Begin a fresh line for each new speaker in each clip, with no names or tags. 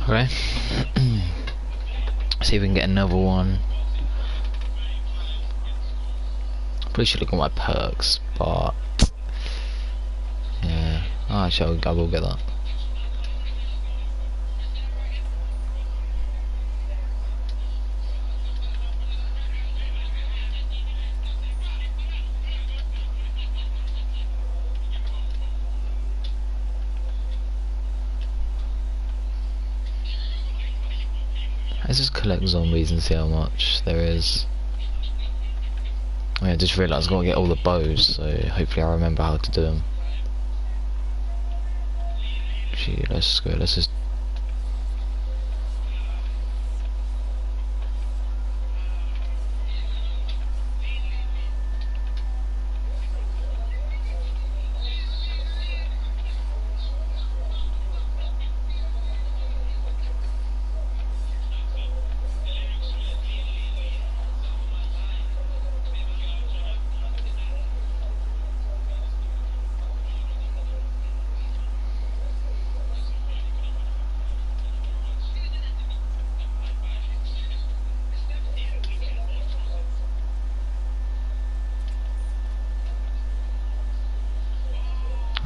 Okay. See if we can get another one. Probably should look at my perks, but yeah. Oh, actually, I will get that. Let's just collect zombies and see how much there is. I just realised I've got to get all the bows, so hopefully I remember how to do them. Gee, let's go, let's just...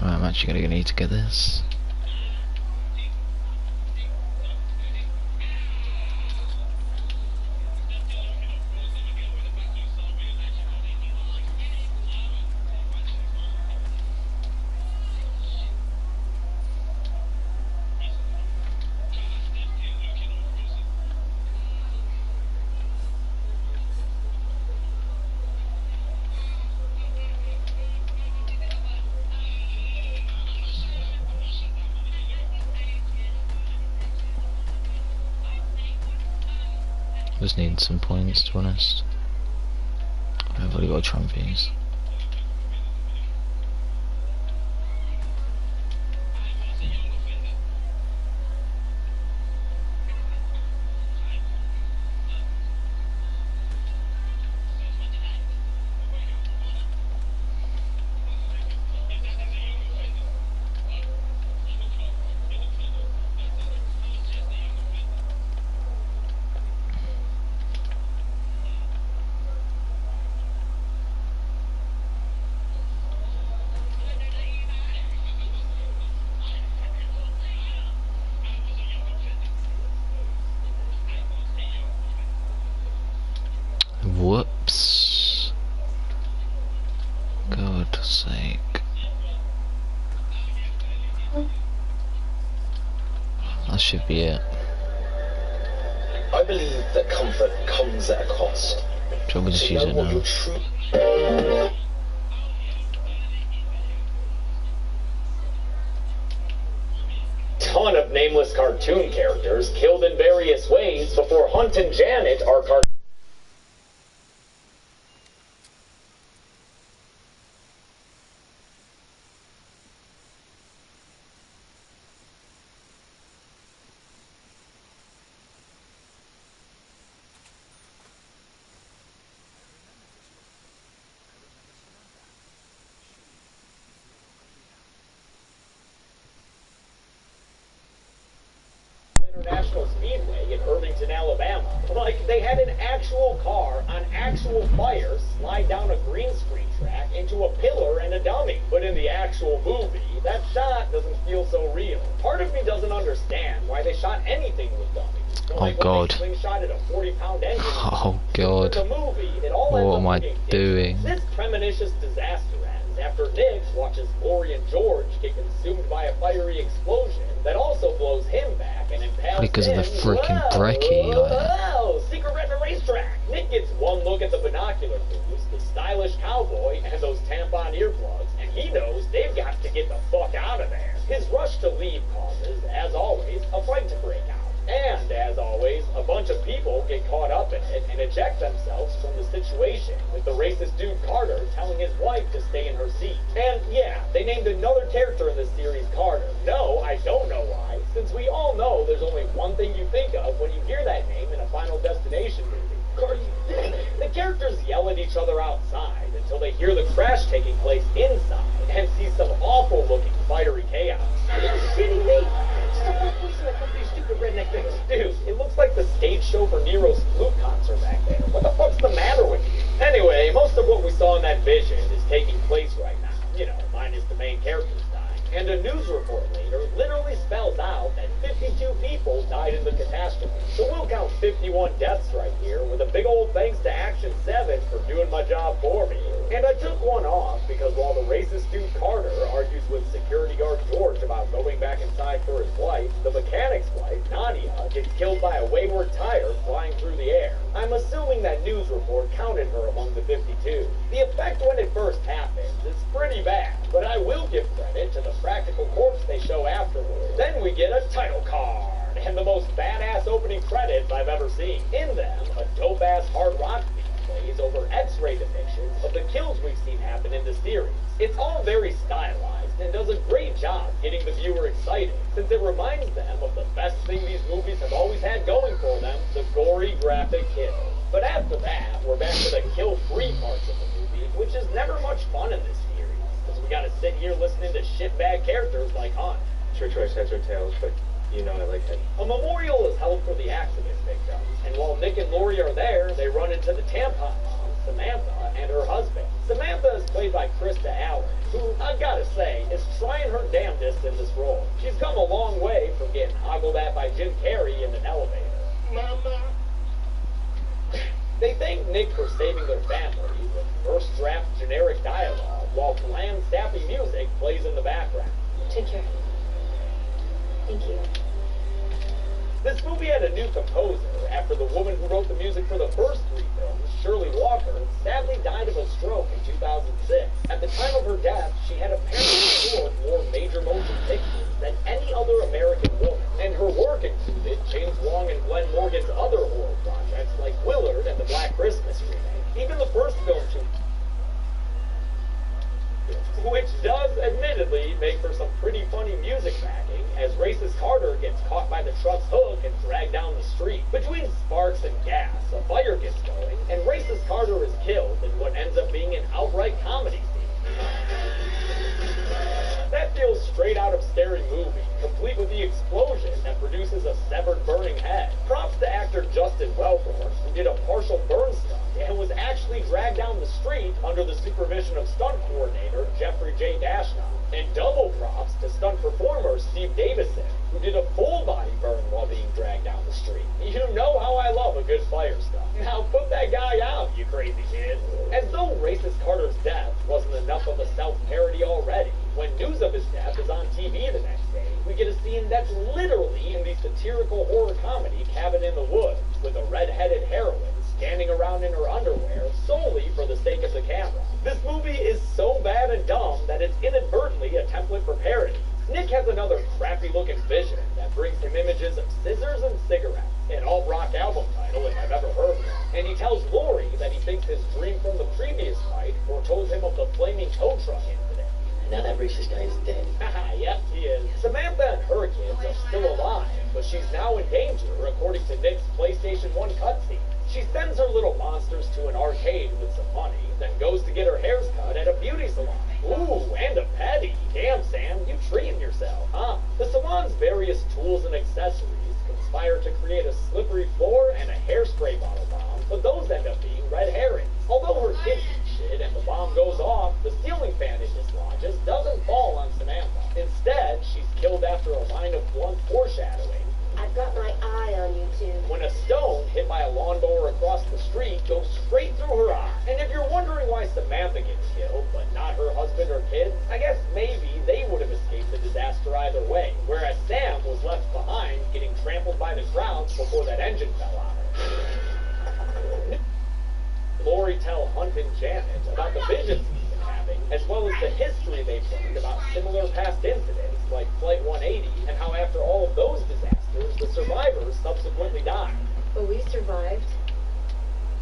Right, I'm actually going to need to get this. Just need some points, to be honest. I've already got trophies. Whoops. God's sake. That should be it.
I believe that comfort comes at a cost.
Shall we just use it now?
Ton of nameless cartoon characters killed in various ways before Hunt and Janet are International Speedway in Irvington, Alabama. Like, they had an actual car on actual fire slide down a green screen track into a pillar and a dummy. But in the actual movie, that shot doesn't feel so real. Part of me doesn't understand why they shot anything with dummies.
Oh
like
God.
When they slingshotted a 40-pound engine.
Oh God.
The movie, it all
What am I
ends up
doing?
This premonition disaster ends after Nick watches Lori and George get consumed by a fiery explosion that also blows him back and impales
Because of the
him.
freaking brekkie.
Whoa! Secret red racetrack! Nick gets one look at the binocular booths, the stylish cowboy, and those tampon earplugs, and he knows they've got to get the fuck out of there. His rush to leave causes, as always, a fight to break out. And, as always, a bunch of people get caught up in it and eject themselves from the situation, with the racist dude Carter telling his wife to stay in her seat. And, yeah, they named another character in this series Carter. No, I don't know why, since we all know there's only one thing you think of when you hear that name in a Final Destination movie. The characters yell at each other outside until they hear the crash taking place inside and see some awful-looking fiery chaos. Are you kidding me? Just a one person that put these stupid redneck thing. Dude, it looks like the stage show for Nero's flute concert back there. What the fuck's the matter with you? Anyway, most of what we saw in that vision is taking place right now. You know, minus the main characters dying. And a news report later literally spells out that 52 people died in the catastrophe. So we'll count 51 deaths right here, with a big old thanks to Action 7 for doing my job for me. And I took one off because while the racist dude Carter argues with security guard George about going back inside for his wife, the mechanic's wife, Nadia, gets killed by a wayward tire flying through the air. I'm assuming that news report counted her among the 52. The effect when it first happens is pretty bad, but I will give credit to the practical corpse they show afterwards. Then we get a title card, and the most badass opening credits I've ever seen. In them, a dope-ass hard rock beat plays over X-ray depictions of the kills we've seen happen in the series. It's all very stylized and does a great job getting the viewer excited, since it reminds them of the best thing these movies have always had going for them, the gory graphic kills. But after that, we're back to the kill-free parts of the movie, which is never much fun in this series, because we gotta sit here listening to shitbag characters like Hunt.
Sure choice heads or tails, but you know I like it.
A memorial is held for the accident victims, and while Nick and Lori are there, they run into the tampon mom, Samantha, and her husband. Samantha is played by Krista Allen, who, I've gotta say, is trying her damnedest in this role. She's come a long way from getting ogled at by Jim Carrey in an elevator. Mama. They thank Nick for saving their family with first draft generic dialogue, while bland, sappy music plays in the background.
Take care. Thank you.
This movie had a new composer after the woman who wrote the music for the first 3 films, Shirley Walker, sadly died of a stroke in 2006. At the time of her death, she had apparently scored more major motion pictures than any other American woman, and her work included James Wong and Glenn Morgan's other horror projects like Willard and the Black Christmas remake. Even the first film which does admittedly make for some pretty funny music backing, as racist Carter gets caught by the truck's hook and dragged down the street. Between sparks and gas, a fire gets going, and racist Carter is killed in what ends up being an outright comedy scene. That feels straight out of Scary Movie, complete with the explosion that produces a severed burning head. Props to actor Justin Welborn, who did a partial burn stunt and was actually dragged down the street under the supervision of stunt coordinator Jeffrey J. Dashnow. And double props to stunt performer Steve Davison, who did a full body burn while being dragged down the street. You know how I love a good fire stunt. Now put that guy out, you crazy kids. As though racist Carter's death wasn't enough of a self-parody already, when news of his death is on TV the next day, we get a scene that's literally in the satirical horror comedy Cabin in the Woods, with a red-headed heroine standing around in her underwear solely for the sake of the camera. This movie is so bad and dumb that it's inadvertently a template for parody. Nick has another crappy-looking vision that brings him images of scissors and cigarettes, an alt-rock album title if I've ever heard one, and he tells Lori that he thinks his dream from the previous fight foretold him of the flaming tow truck incident.
Now that racist guy is dead.
Haha, yep, he is. Samantha and her kids are still alive, but she's now in danger, according to Nick's PlayStation 1 cutscene. She sends her little monsters to an arcade with some money, then goes to get her hairs cut at a beauty salon. Ooh, and a petty. Damn, Sam, you treating yourself, huh? The salon's various tools and accessories conspire to create a slippery floor and a hairspray bottle bomb, but those end up being red herrings. Although her kids eat shit and the bomb goes off, the ceiling fan it dislodges doesn't fall on Samantha. Instead, she's killed after a line of blunt foreshadowing.
I've got my eye on you two.
When a stone hit by a lawnmower across the street goes straight through her eye. And if you're wondering why Samantha gets killed, but not her husband or kids, I guess maybe they would have escaped the disaster either way, whereas Sam was left behind getting trampled by the crowds before that engine fell on her. Lori tell Hunt and Janet about the visions he's been having, as well as the history they've learned about similar past incidents like Flight 180, and how after all of those disasters, the survivors subsequently died.
But we survived.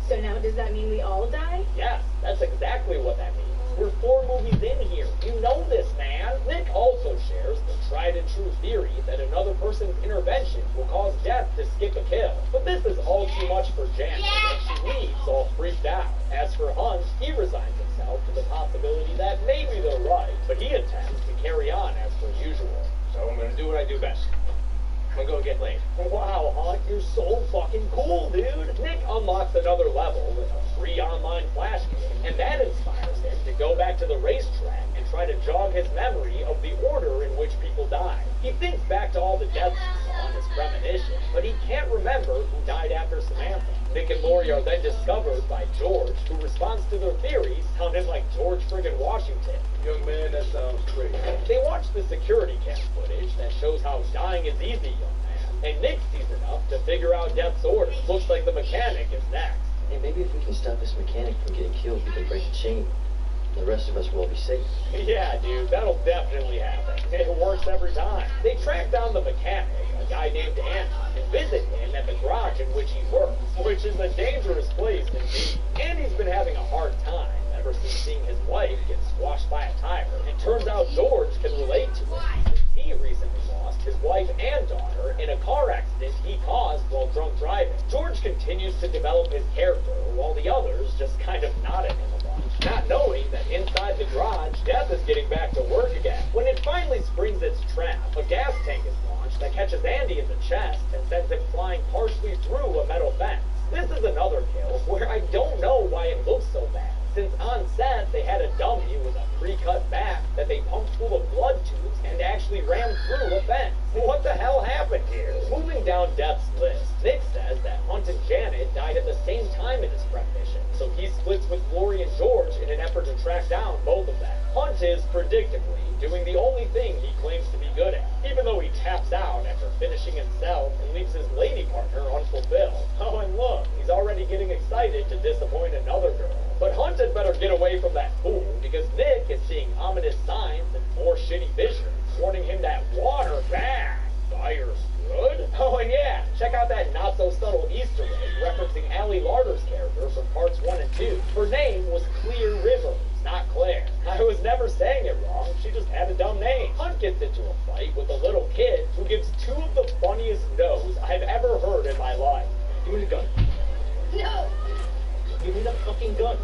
So now does that mean we all die?
Yes, that's exactly what that means. We're 4 movies in here. You know this, man. Nick also shares the tried and true theory that another person's intervention will cause death to skip a kill. But this is all too much for Janet, and she leaves all freaked out. As for Hunt, he resigns himself to the possibility that maybe they're right, but he intends to carry on as per usual. So I'm gonna do what I do best.
I'm gonna go get Lane.
Wow, Hunt, you're so fucking cool, dude. Nick unlocks another level with a free online flash game, and that inspires him to go back to the racetrack and try to jog his memory of the order in which people died. He thinks back to all the deaths he saw in his premonition, but he can't remember who died after Samantha. Nick and Lori are then discovered by George, who responds to their theories sounding like George friggin' Washington.
Young man, that sounds great.
They watch the security cam footage that shows how dying is easy, young man, and Nick sees enough to figure out Death's order. Looks like the mechanic is next.
Hey, maybe if we can stop this mechanic from getting killed, we can break the chain. The rest of us will all be safe.
Yeah, dude, that'll definitely happen. It works every time. They track down the mechanic, a guy named Andy, and visit him at the garage in which he works, which is a dangerous place indeed. Andy's been having a hard time ever since seeing his wife get squashed by a tire, and turns out George can relate to it, since he recently lost his wife and daughter in a car accident he caused while drunk driving. George continues to develop his character, while the others just kind of nod at him a bunch, not knowing that inside the garage, Death is getting back to work again. When it finally springs its trap, a gas tank is launched that catches Andy in the chest and sends him flying partially through a metal fence. This is another kill where I don't know why it looks so bad, since on set they had a dummy with a pre-cut back that they pumped full of blood tubes and actually rammed through a fence. What the hell happened here? Moving down Death's list, Nick says that Hunt and Janet died at the same time in his premonition, so he splits with Lori and George in an effort to track down both of them. Hunt is, predictably, doing the only thing he claims to be good at, even though he taps out after finishing himself and leaves his lady partner unfulfilled. Oh, and look, he's already getting excited to disappoint another girl. But Hunt had better get away from that pool, because Nick is seeing ominous signs and more shitty visions, warning him that water bad, fire's good. Oh, and yeah, check out that not-so-subtle Easter egg referencing Allie Larder's character from parts 1 and 2. Her name was Clear Rivers, not Claire. I was never saying it wrong, she just had a dumb name. Hunt gets into a fight with a little kid who gives two of the funniest no's I've ever heard in my life.
Give me the gun.
No!
Give me the fucking gun.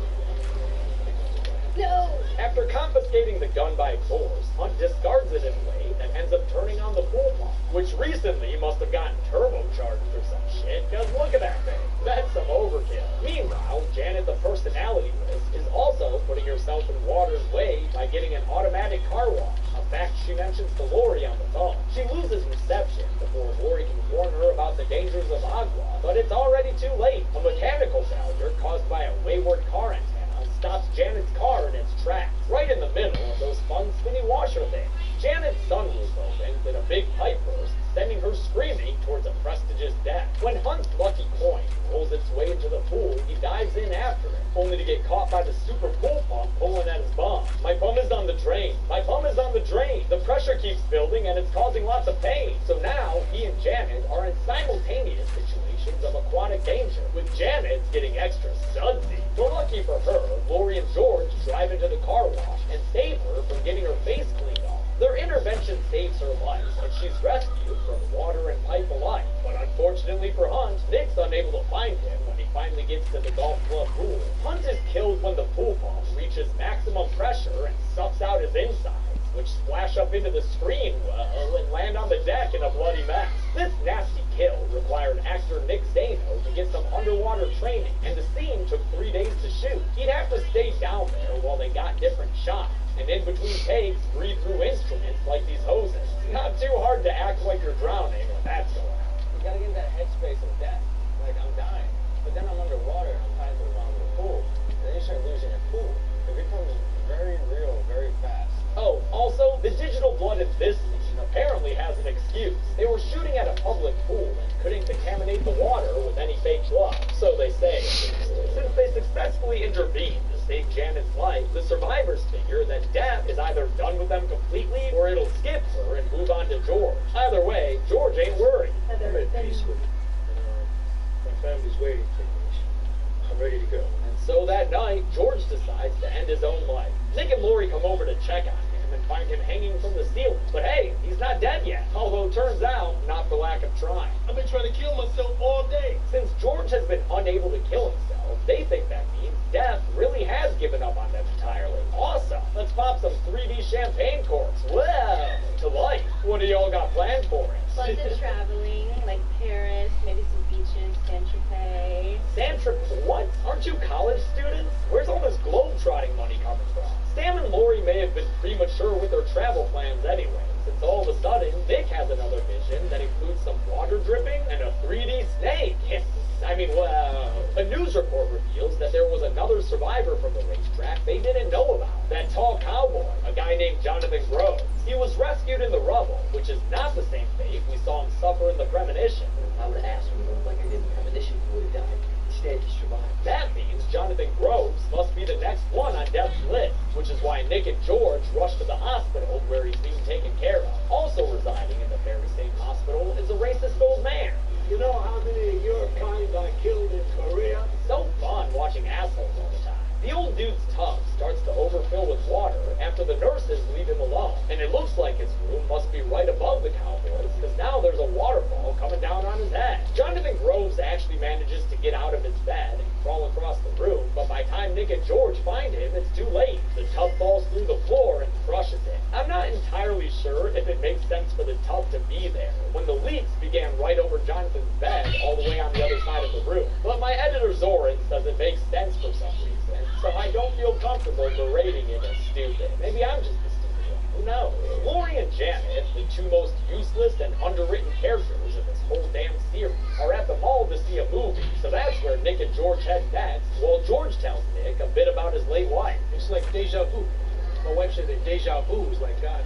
No!
After confiscating the gun by force, Hunt discards it in a way that ends up turning on the pool pump, which recently must have gotten turbocharged or some shit, because look at that thing. That's some overkill. Meanwhile, Janet the Personality List is also putting herself in water's way by getting an automatic car wash, a fact she mentions to Lori on the phone. She loses reception before Lori can warn her about the dangers of agua, but it's already too late. A mechanical failure caused by a wayward car antenna stops Janet's car in its tracks, right in the middle of those fun spinny washer things. Janet's sunroof opens and a big pipe bursts, sending her screaming towards a prestigious death. When Hunt's lucky coin rolls its way into the pool, he dives in after it, only to get caught by the super pool pump pulling at his bum. My bum is on the drain. My bum is on the drain. The pressure keeps building and it's causing lots of pain. So now, he and Janet are in simultaneous situations of aquatic danger, with Janet getting extra sudsy. But lucky for her, Lori and George drive into the car wash and save her from getting her face cleaned off. Their intervention saves her life, and she's rescued from water and pipe alike. But unfortunately for Hunt, Nick's unable to find him when he finally gets to the golf club pool. Hunt is killed when the pool pump reaches maximum pressure and sucks out his insides, which splash up into the screen well and land on the deck in a bloody mess. This nasty kill required actor Nick Zano to get some underwater training, and the scene took 3 days to shoot. He'd have to stay down there while they got different shots, and in between takes, breathe through instruments like these hoses. Not too hard to act like you're drowning when that's going on.
You gotta get in that headspace of death. Like, I'm dying. But then I'm underwater and I'm trying to run the pool. And then you start losing your cool. It becomes very real, very fast.
Oh, also, the digital blood in this scene apparently has an excuse. They were shooting at a public pool and couldn't contaminate the water with any fake gloves, so they say. Since they successfully intervened to save Janet's life, the survivors figure that Death is either done with them completely or it'll skip her and move on to George. Either way, George ain't worried.
I'm at peace with it. My family's waiting for me. I'm ready to go.
And so that night, George decides to end his own life. Nick and Lori come over to check on him and find him hanging from the ceiling. But hey, he's not dead yet. Although turns out, not for lack of trying.
I've been trying to kill myself all day.
Since George has been unable to kill himself, they think that means Death really has given up on them entirely. Awesome! Let's pop some 3D champagne corks. Whoa! To life. What do y'all got planned for it?
Lots of traveling, like Paris, maybe some beaches, Saint-Tropez.
Saint-Tropez? What? Aren't you college students? Where's all this globe-trotting money coming from? Sam and Lori may have been premature with their travel plans anyway, since all of a sudden, Nick has another vision that includes some water dripping and a 3D snake. I mean, well, a news report reveals that there was another survivor from the racetrack they didn't know about. That tall cowboy, a guy named ZiNgInG-BrO. He was rescued in the rubble, which is not the same fate we saw him suffer in the premonition.
I would ask him, like I did in premonition, he would have died. Instead, he survived.
That means ZiNgInG-BrO must be the next one on death's list, which is why Nick and George rushed to the hospital where he's being taken care of. Also residing in the very same hospital is a racist old man.
You know how many of your kind got killed in Korea?
So fun watching assholes all the time. The old dude's tub starts to overfill with water after the nurses leave him alone. And it looks like his room must be right above the cowboys, because now there's a waterfall coming down on his head. ZiNgInG-BrO actually manages to get out of his bed and crawl across the room, but by the time Nick and George find him, it's too late. The tub falls through the floor and crushes him. I'm not entirely sure if it makes sense for the tub to be there, when the leaks began right over Jonathan's bed all the way on the other side of the room. But my editor Zoran says it makes sense for some reason, so I don't feel comfortable berating it as stupid. Maybe I'm just the stupid one. Who knows? Lori and Janet, the two most useless and underwritten characters in this whole damn series, are at the mall to see a movie, so that's where Nick and George head next, while George tells Nick a bit about his late wife.
It's like deja vu. My wife said that deja vu is like God.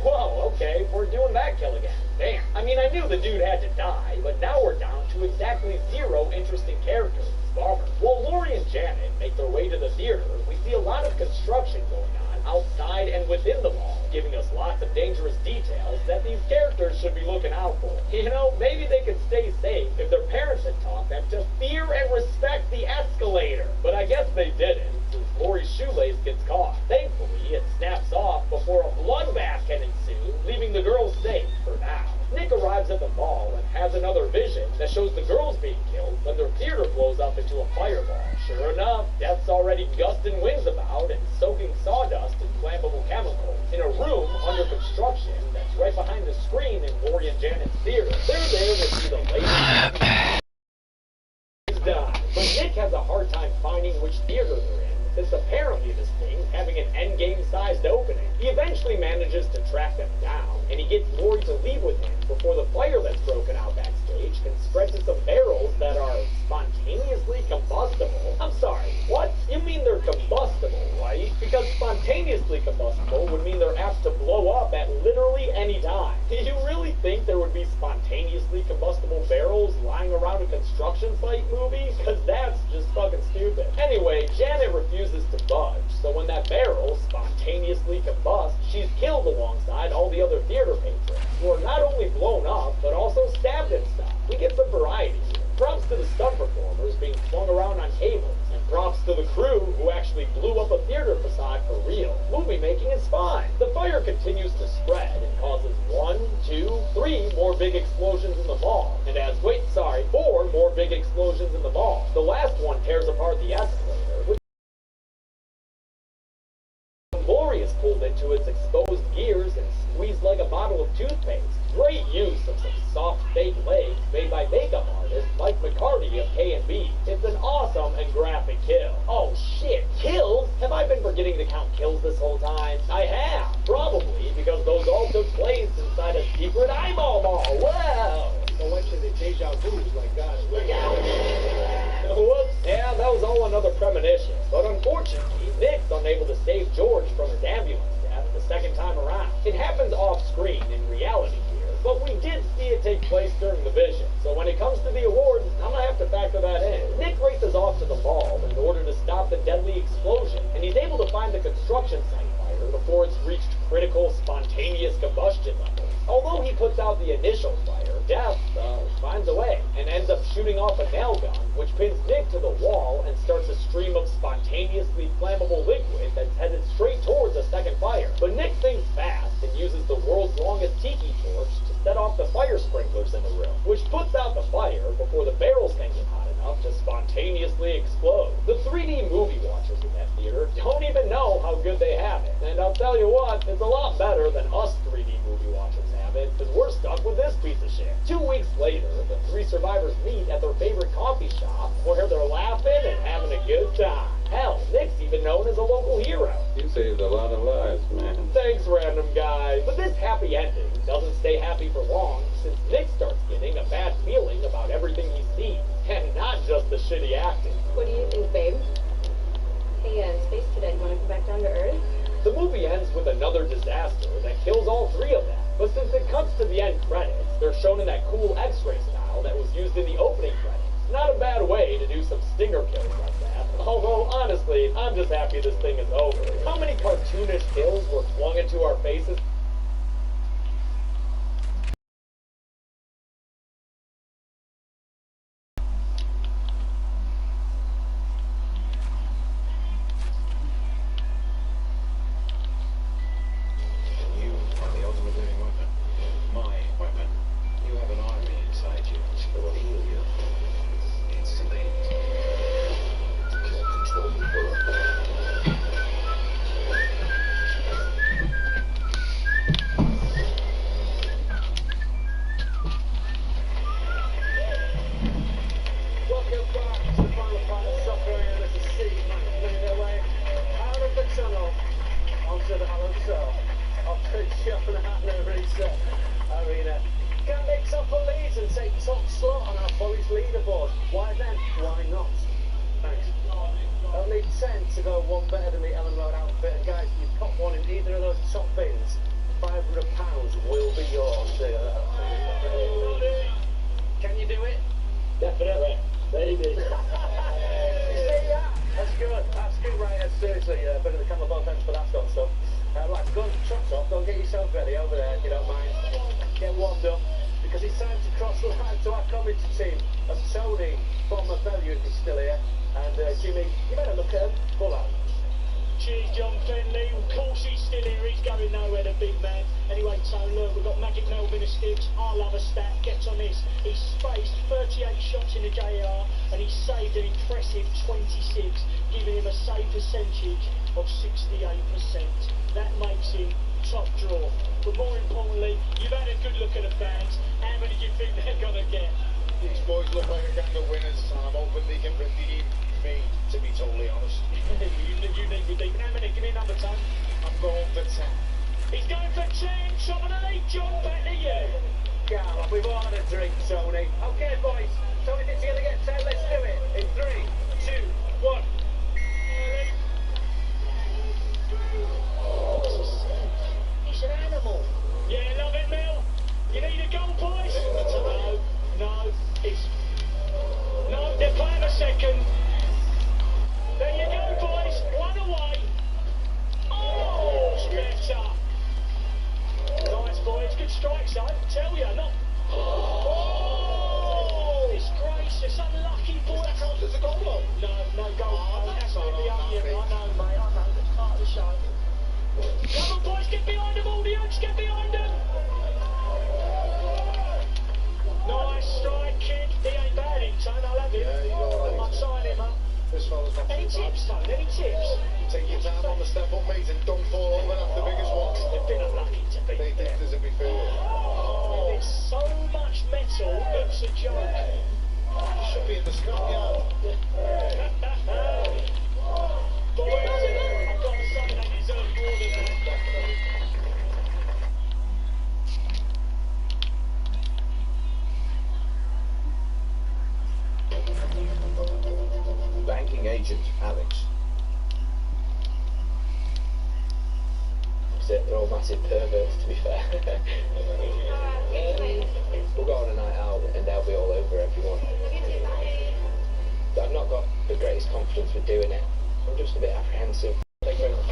Whoa, okay, we're doing that kill again. Damn. I mean, I knew the dude had to die, but now we're down to exactly 0 interesting characters. Bummer. While Lori and Janet make their way to the theater, we see a lot of construction going on outside and within the mall, giving us lots of dangerous details that these characters should be looking out for. You know, maybe they could stay safe if their parents had taught them to fear and respect the escalator. But I guess they didn't, since Lori's shoelace gets caught. Thankfully, it snaps off before a bloodbath can ensue, leaving the girls safe for now. Nick arrives at the mall and has another vision that shows the girls being killed when their theater blows up into a fireball. Sure enough, death's already gusting winds about and soaking sawdust and flammable chemicals in a room under construction that's right behind the screen in Lori and Janet's theater. They're there to see the latest done, but Nick has a hard time finding which theater they're in, since apparently this thing's having an endgame-sized opening. He eventually manages to track them down, and he gets Lori to leave with him before the fire that's broken out backstage can spread to some barrels that are spontaneously combustible. I'm sorry, what? You mean they're combustible, right? Because spontaneously combustible would mean they're apt to blow up at literally any time. Do you really think there would be spontaneously combustible barrels lying around a construction site movie? Because that's just fucking stupid. Anyway, Janet refuses to budge, so when that barrel spontaneously combusts, she's killed alongside all the other theater patrons, who are not only blown up, but also stabbed and stuff. We get some variety here. Props to the stunt performers being flung around on cables, and props to the crew who actually blew up a theater facade for real. Movie making is fine. The fire continues to spread and causes 1, 2, 3 more big explosions in the mall, and as 4 more big explosions in the mall. The last one tears apart the escalator, which Lori is pulled into its exposed gears and squeezed like a bottle of toothpaste. Great use of some soft fake legs made by makeup artist Mike McCarty of K&B. It's an awesome and graphic kill. Oh shit, kills? Have I been forgetting to count kills this whole time? I have. Probably because those all took place inside a secret eyeball mall. Wow!
My wife said that deja vu is like God.
Whoops. Yeah, that was all another premonition. But unfortunately, Nick's unable to save George from his ambulance death the second time around. It happens off-screen in reality here, but we did see it take place during the vision. So when it comes to the awards, I'm gonna have to factor that in. Nick races off to the mall in order to stop the deadly explosion, and he's able to find the construction site fire before it's reached critical spontaneous combustion levels. Although he puts out the initial fire, Death finds a way and ends up shooting off a nail gun, which pins Nick to the wall and starts a stream of spontaneously flammable liquid that's headed straight towards a second fire. But Nick thinks fast and uses the world's longest tiki torch to set off the fire sprinklers in the room, which puts out the fire before the barrels can get hot enough to spontaneously explode. The 3D movie watchers in that theater don't even know how good they have it. And I'll tell you what, it's a lot better than us 3D movie watchers have it, because we're stuck with this piece drivers meet at their favorite coffee shop where they're laughing and having a good time. Hell, Nick's even known as a local hero.
You saved a lot of lives, man.
Thanks, random guy. But this happy ending doesn't stay happy for long, since Nick starts getting a bad feeling about everything he sees, and not just the shitty acting.
What do you think, babe? Hey, Space Cadet, you want to come back down to Earth?
The movie ends with another disaster that kills all three of them. But since it cuts to the end credits, they're shown in that cool X-ray style that was used in the opening credits. Not a bad way to do some stinger kills like that. Although, honestly, I'm just happy this thing is over. How many cartoonish kills were flung into our faces?
You are the ultimate living weapon. My weapon. You have an army inside you that will heal you instantly. Can't control me,
Welcome back to the final part of Soccer. This is Steve making their way out of the tunnel onto the Hollow Cell of the John Hannah Reset Arena. Can Nick up for Leeds and take top slot on our boys leaderboard? Why then? Why not? Thanks. Only 10 to go, one better than the Ellen Road outfit. And guys, if you've got one in either of those top bins, £500 will be yours. Can you do it?
Definitely. Maybe.
You see that? That's good. That's good, right? Seriously, bit of the camera both ends for that sort of stuff. Right, go and trot off. Go and get yourself ready over there, if you don't mind. Get warmed up, because it's time to cross the line to our commentary team of Tony, former Bellew, if he's still here, and Jimmy. You better look at him. Pull out.
Cheers, John Fenley. Of course he's still here. He's going nowhere, the big man. Anyway, Tone, look, we've got Magic Melvin of Sticks. I'll have a stat. Get on this. He's spaced 38 shots in the JR, and he's saved an impressive 26, giving him a save percentage of 68%. That makes him top draw. But more importantly, you've had a good look at the fans. How many do you think they're going to get?
These boys look like a gang of winners, and I'm hoping they can redeem me, to be totally honest.
you need redeeming. How many? Give me a number, Tone.
I'm going for 10.
He's going for 10. Top of the league, John. Back to you.
Come on, we've all had a drink, Tony. Okay, boys. Tony thinks you're going to get 10. Let's do it. In 3, 2, 1.
He's an animal. Yeah, love it, Mel. You need a goal, boys? No, it's... No, they're playing a second. There you go, boys. One away. Oh, better. Nice, boys. Good strikes, I tell you. Not... Oh, disgracious. Unlucky, boys.
That counts as a goal, though.
No goal.
Oh,
That's
that's
going to be
all
on you.
right.
I know, mate. I know. That's part of the show. Come on, boys. Get behind them, audience. Get behind them. Nice strike kick. He ain't bad in Tone. I'll have him.
Yeah, he's all right.
I'll sign him up.
This fella's not
Any
too bad.
tips, Tone? Any tips?
Take your time on the step up, mate, and don't fall over after the biggest one.
They've been unlucky to be
They
there.
think there's a buffet.
There's so much metal, it's a joke.
Should be in the scrapyard.
Boys, I've got to say they deserve more than that.
Banking agent Alex.
They're all massive perverts, to be fair. We'll go on a night out and they'll be all over everyone. I've not got the greatest confidence with doing it. I'm just a bit apprehensive. Thank you very much.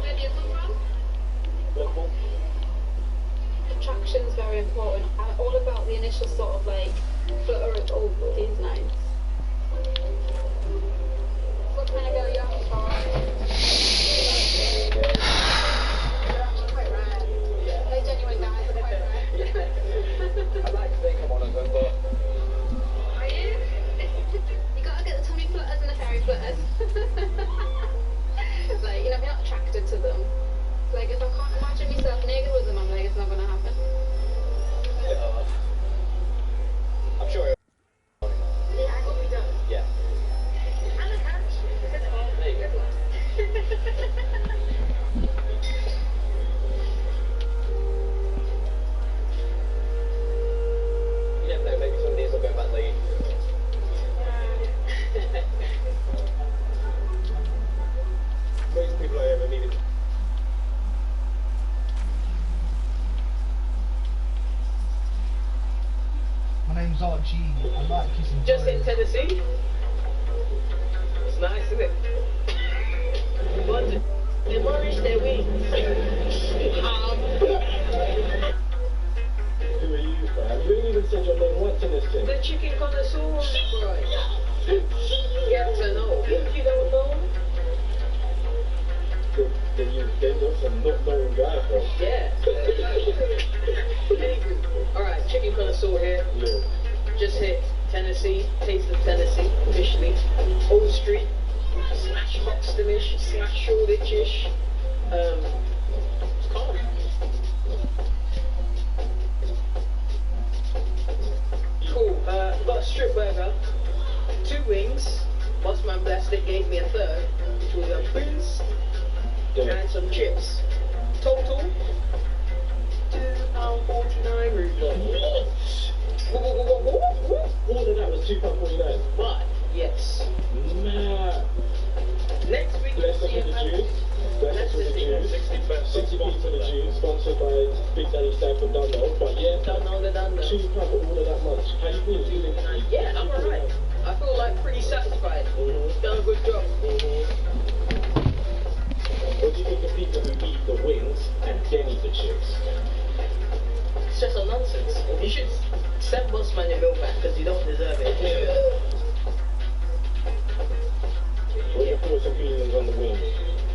Where do you come from?
Liverpool.
Attraction's very important. I'm all about the initial sort of like flutter of, oh, these nights. What kind of girl you after for? They're actually quite rare. They're genuine guys, they're quite rare.
I'd like to think I'm one of them, but
Are you? You gotta get the tummy flutters and the fairy flutters. It's like, you know, if you're not attracted to them. It's like, if I can't imagine myself naked with them, I'm like, it's not gonna happen.
I'm sure he'll.
Yeah, I hope he does.
Yeah.
I'm a coach.
There you go. You never know, maybe some of these will go back late. Most people I ever needed.
My name's Archie. I like kissing.
Just in Tennessee. It's nice, isn't it? But they nourish their wings.
Who are you, fam? You ain't even said your name once in this thing.
The chicken connoisseur, right? Get to know. If you don't know,
Then you're some not known guy, bro.
yeah. Alright, chicken connoisseur here.
Yeah.
Just hit Tennessee, Taste of Tennessee, officially. Old Street, slash Hoxton-ish, slash Shoreditch-ish. It's calm. Cool. Got a strip burger, 2 wings. Bossman blessed it, gave me a third, which was a beans and some chips. Total £2.49 root.
All of that was £2.49.
But yes.
Nah.
Next week
Bless
we'll
up
see
with the
if
Jews. Bless up with the Jews. 60p for the Jews, sponsored by Big Daddy Stanford Dunno. But yeah,
don't know the done though.
£2 for all of that much. How you feel? Feeling?
Yeah, I'm alright. I feel like pretty satisfied. Done a good job.
What do you think of people who eat the wings and then eat the chips?
It's just a nonsense. You should send Bossman your bill back because you don't deserve it.
What are your thoughts and feelings on the wings?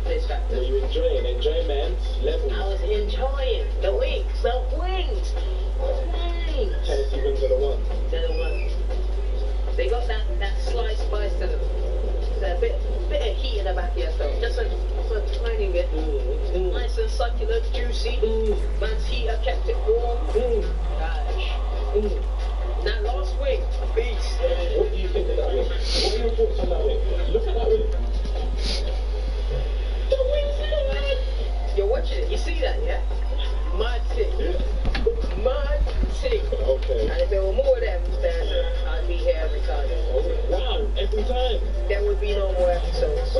This factor.
Were you enjoying? Enjoy, man. Levels.
I was enjoying the wings. The wings. Wings.
Tennessee wings are the one.
They're the one. They got that slight spice to them. There's a bit of heat in the back of your throat. Just a tiny bit. Nice and succulent, juicy. Man's heater kept it warm. Gosh. That last wing, a beast.
What do you think of that wing? What are your thoughts on that wing? Look at that wing. The wing's there.
You're watching it. You see that, yeah? Mad tick. Mad tick.
Okay.
And if there were more of them, then I'd be here every time.
Oh, wow, every time.
There would be no more episodes.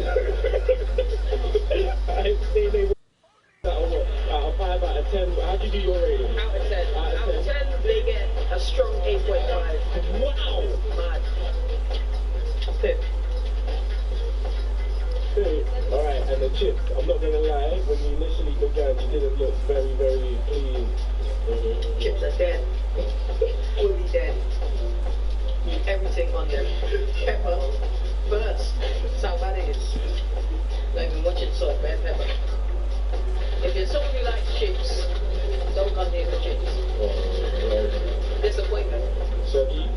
I say they were out of 5 out of 10. How do you do your rating?
Out of 10. Out of 10, they get a strong 8.5.
Wow.
Mad. Pip.
Alright, and the chips. I'm not gonna lie, when you initially began, you didn't look very, very pleased.
Chips are dead. Fully dead. Everything on them. Pepper. Burst. That's how bad it is. Not even watching salt, man. Pepper. If you're someone who likes chips, don't come here for chips. Disappointment.
Soggy.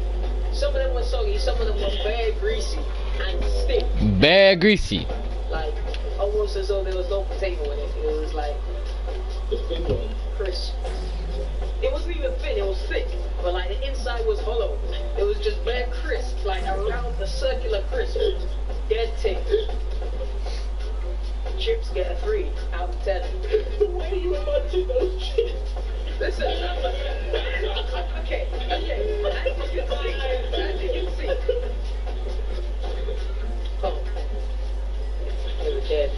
Some of them were soggy, some of them were very greasy and thick.
Bare greasy.
Like, almost as though there was no potato in it. It was like
The thin one.
crisp. It wasn't even thin, it was thick. But like the inside was hollow. It was just bare crisp, like around the circular crisp. Dead thick. Chips get a 3 out of 10.
The way you imagine those chips.
Listen. Okay. As you can see. Oh. They were dead.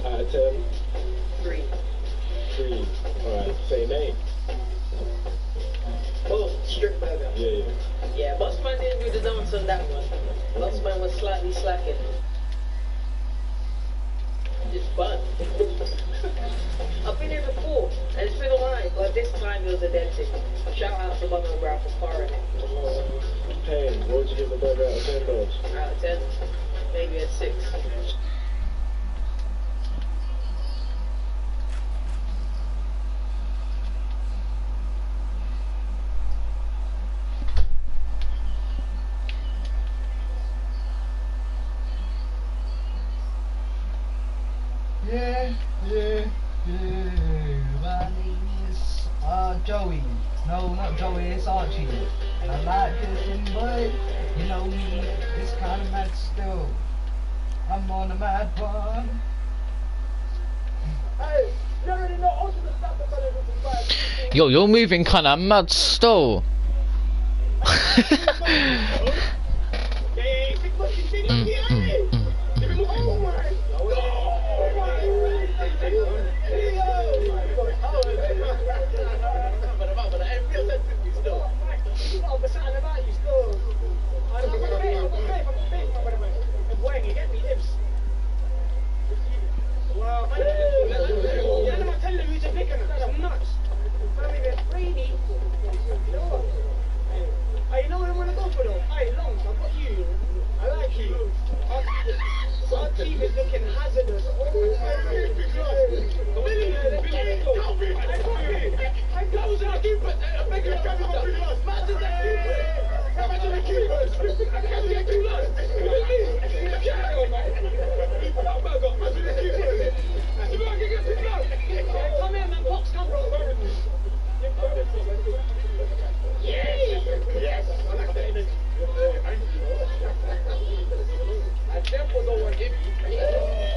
Out of 10.
3.
3. Alright, say name.
Oh, strip burger.
Yeah.
Yeah, Bossman didn't do the dance on that one. Bossman was slightly slacking. It's fun. I've been here before, and it's been alright, but this time it was a dead thing. Shout out to Bubba and Brown for powering it.
10. What would you give the burger out of 10 dogs?
Out of 10, maybe a 6.
Yeah. My name is Joey. No, not Joey, it's Archie. And I like kissing, but you know me, it's kind of mad still. I'm on a mad one.
Hey, you already know ultimate stuff that's on everything.
Yo, you're moving kinda mad still.
You know what I want to go for though? Hey, Longs, I've got you. I like you. Our team is looking hazardous. I'm closing our keepers. I'm making a grab on pretty lost. Match is that keepers. How much are the keepers? I can't get too lost. Come here, man. Box come from. Yes. I tempo no one give you.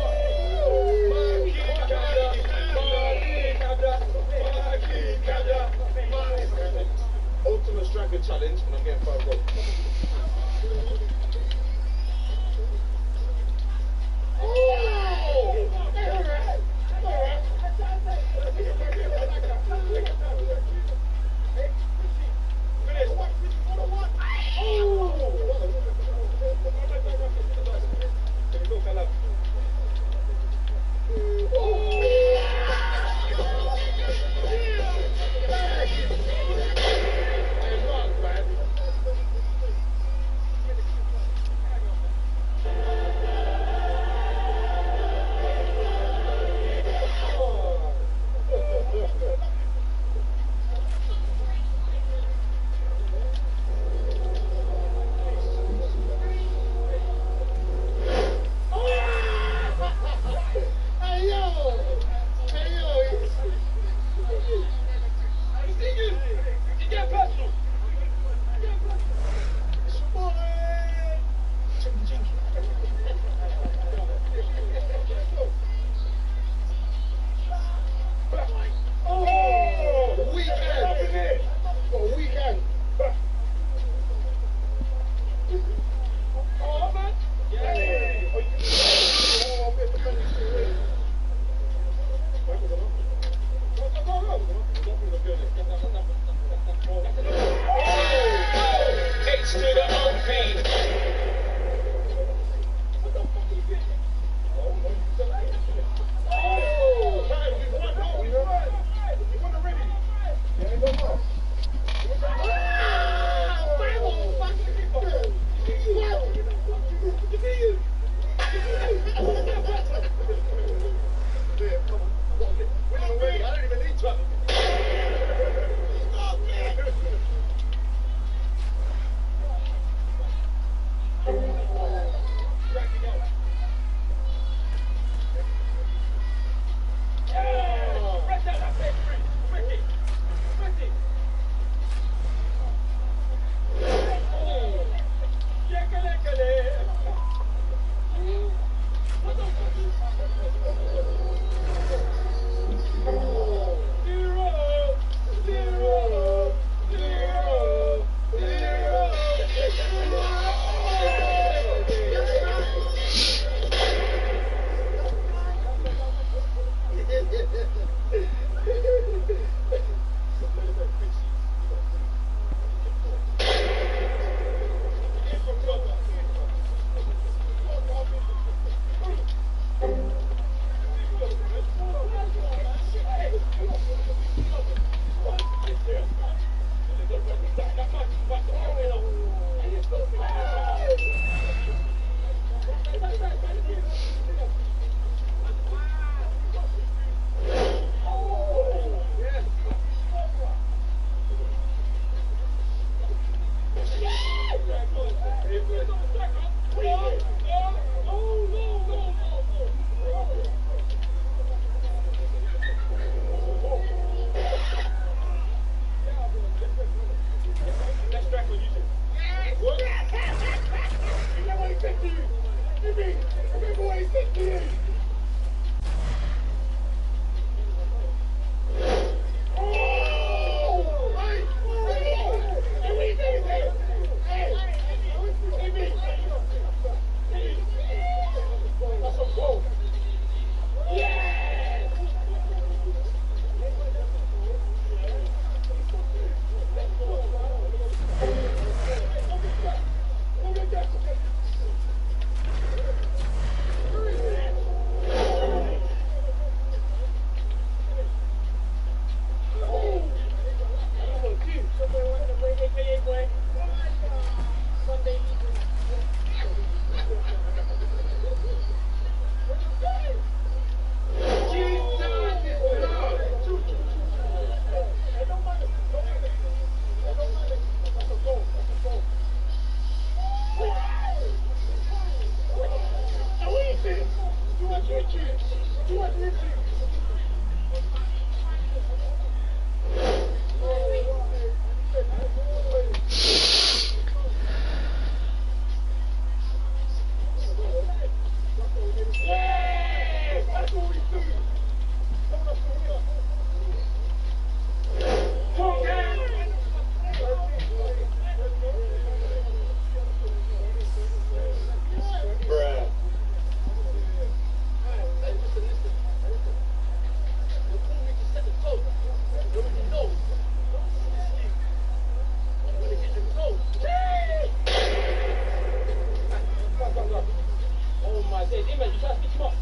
Oh my days, image, you try to get him up.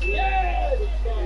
Yes!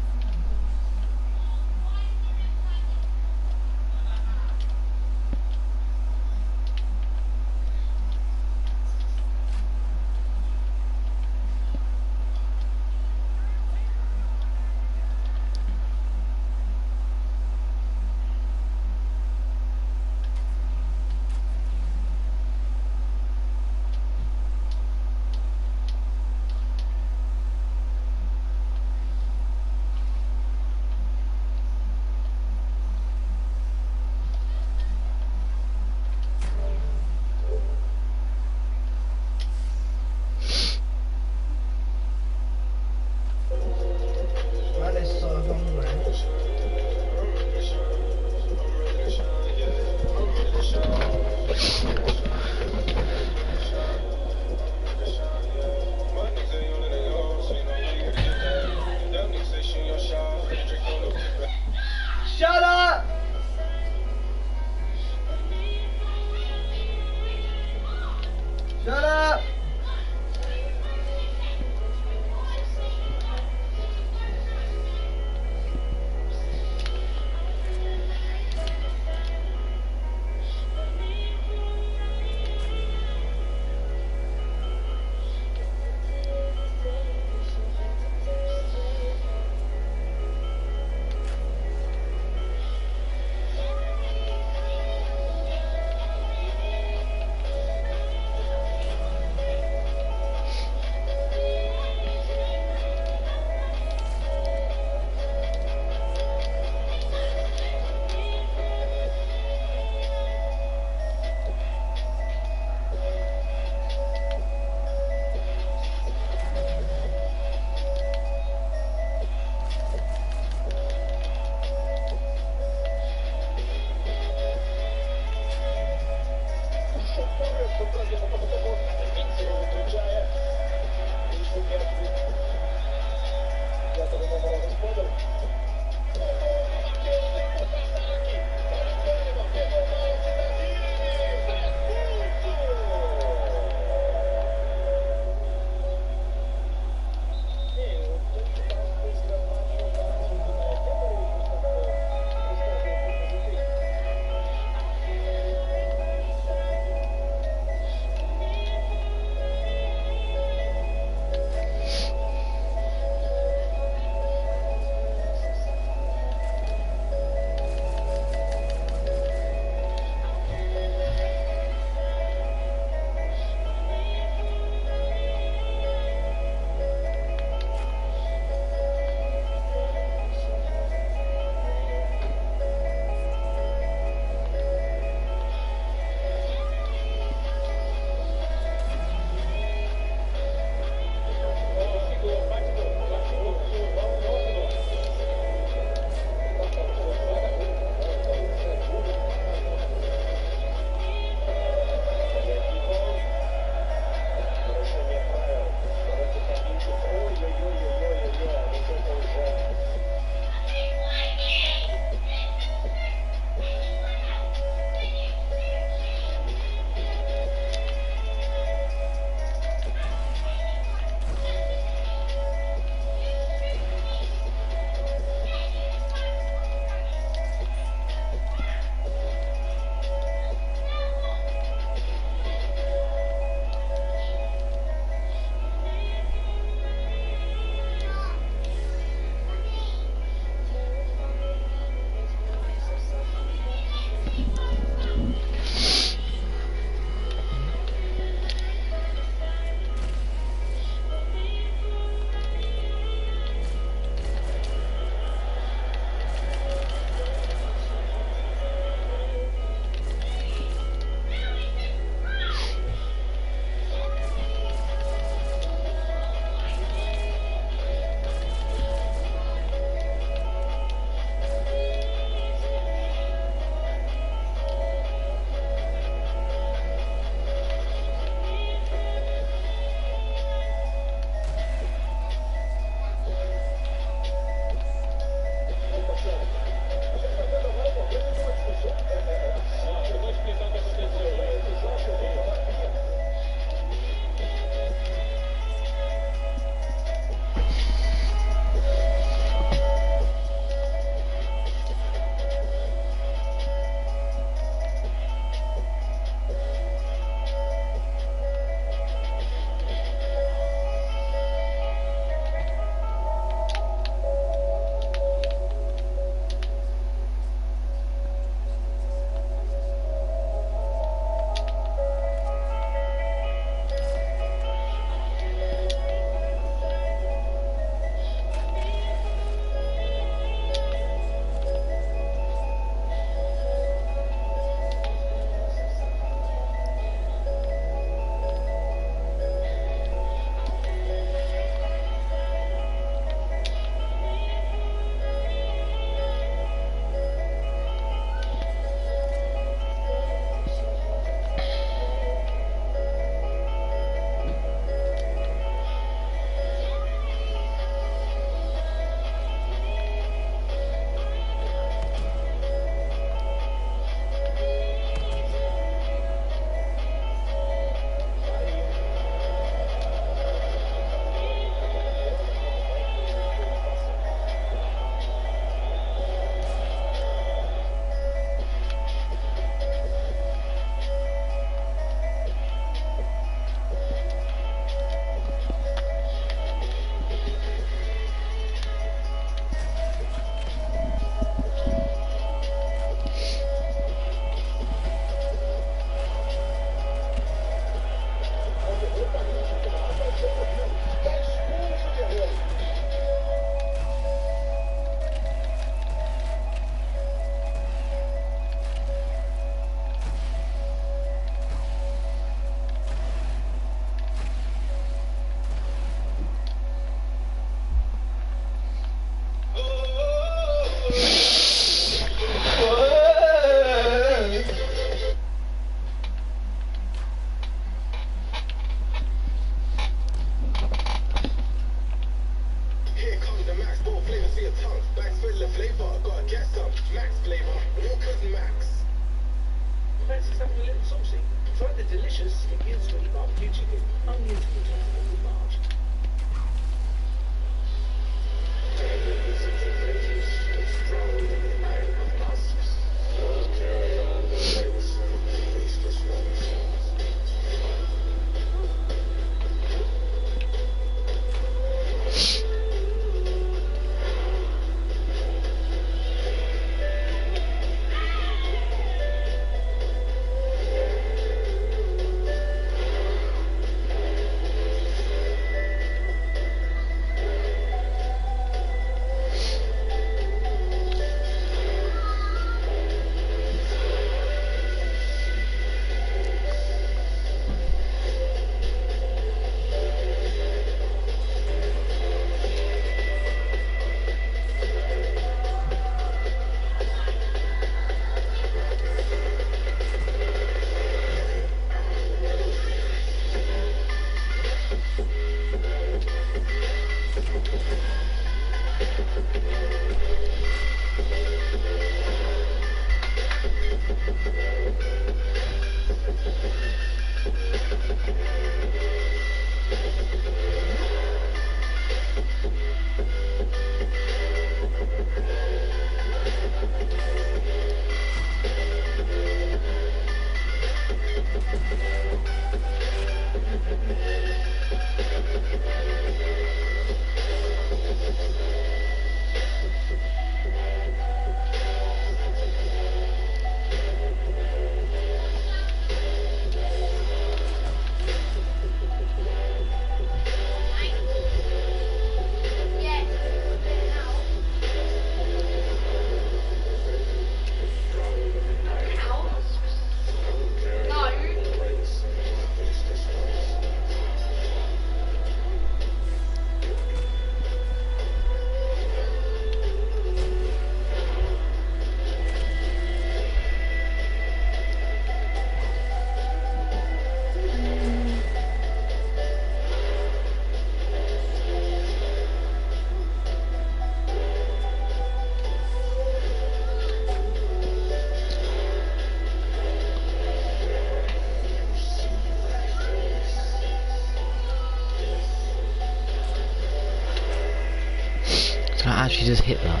I actually just hit that?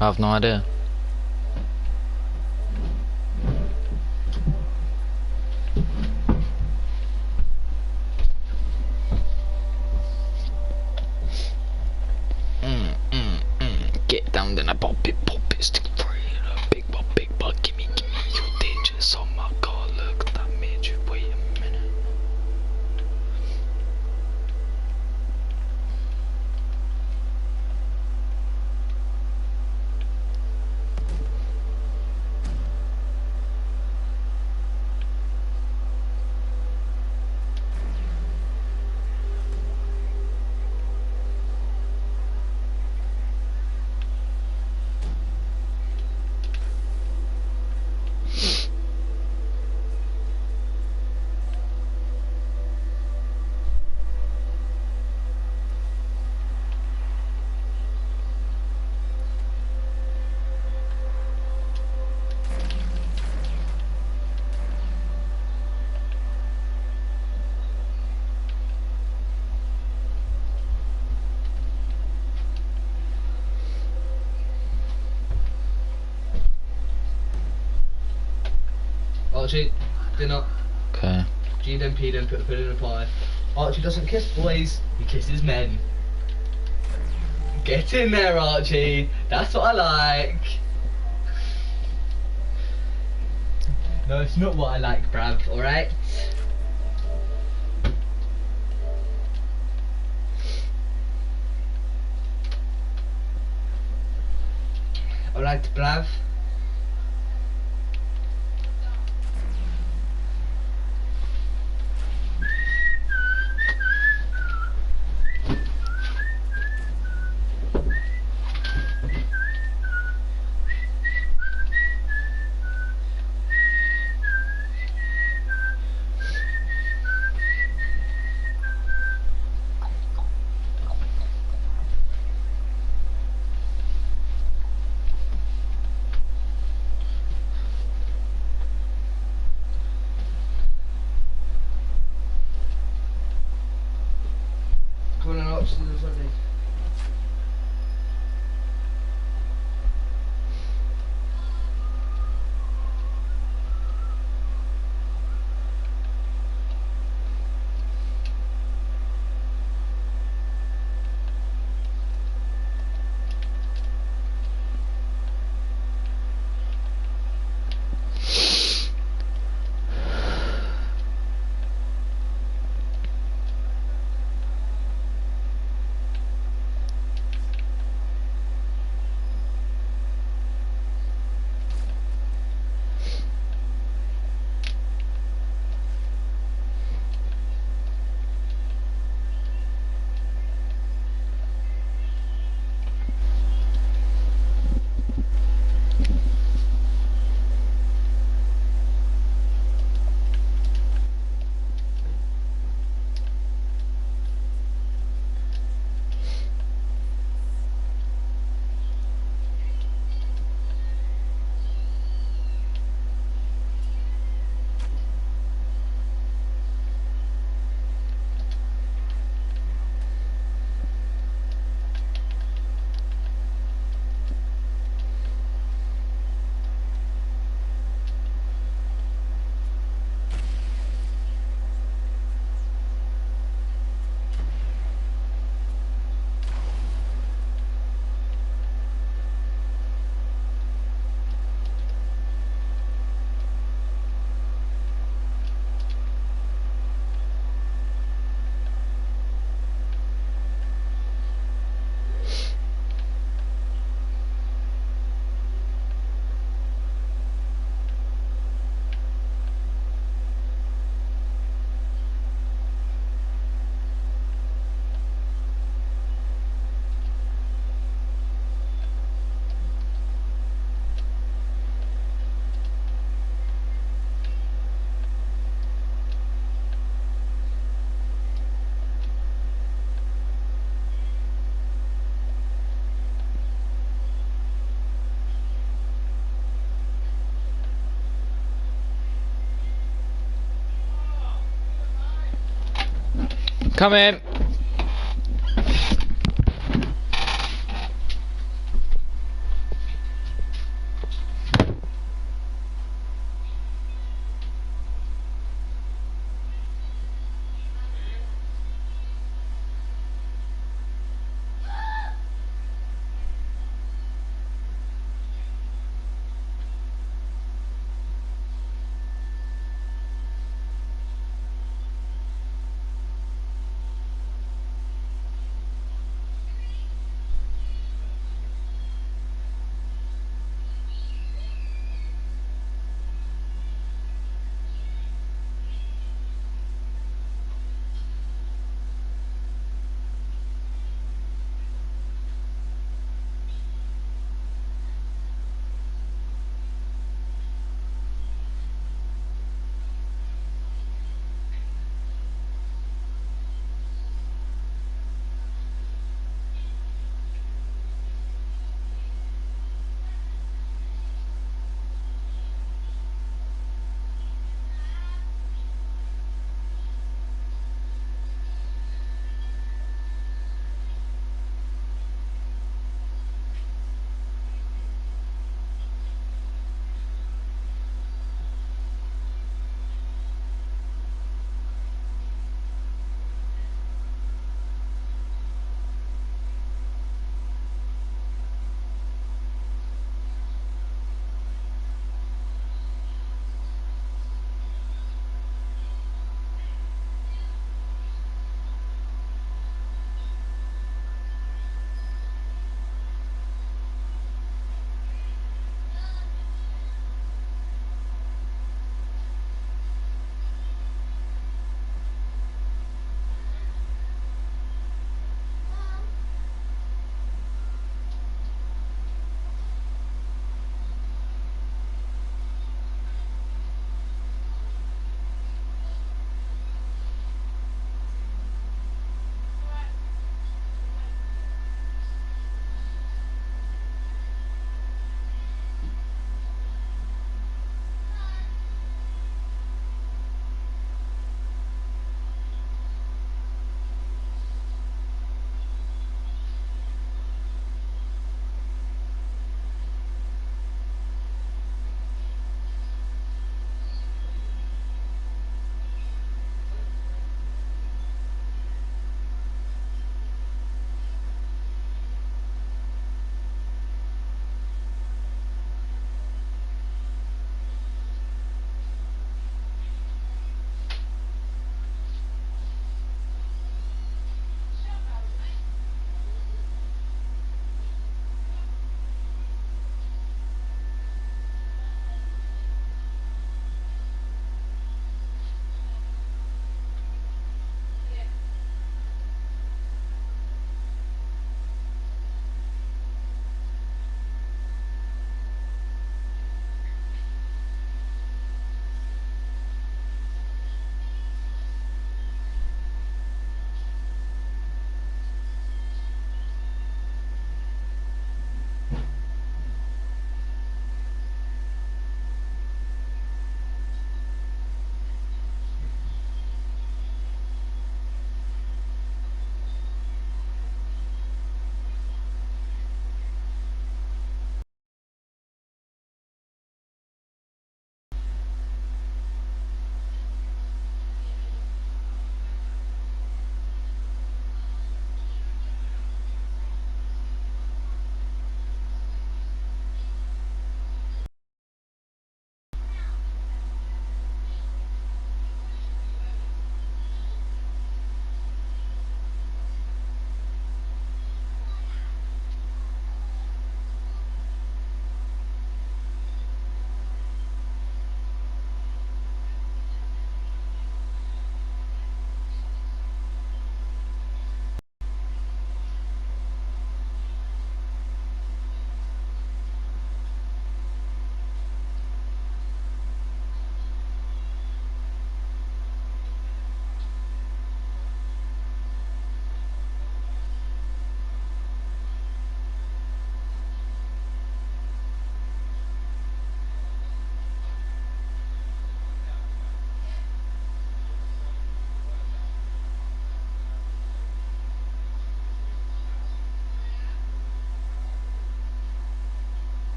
I have no idea. Get down then I pop it, stick free. Big ball, gimme, you digits. Oh my god, look, that made you wait a minute.
Archie, dinner.
Okay.
G then P then put the pudding in a pie. Archie doesn't kiss boys, he kisses men. Get in there, Archie. That's what I like. No, it's not what I like, bruv, alright? Alright, bruv.
Come in.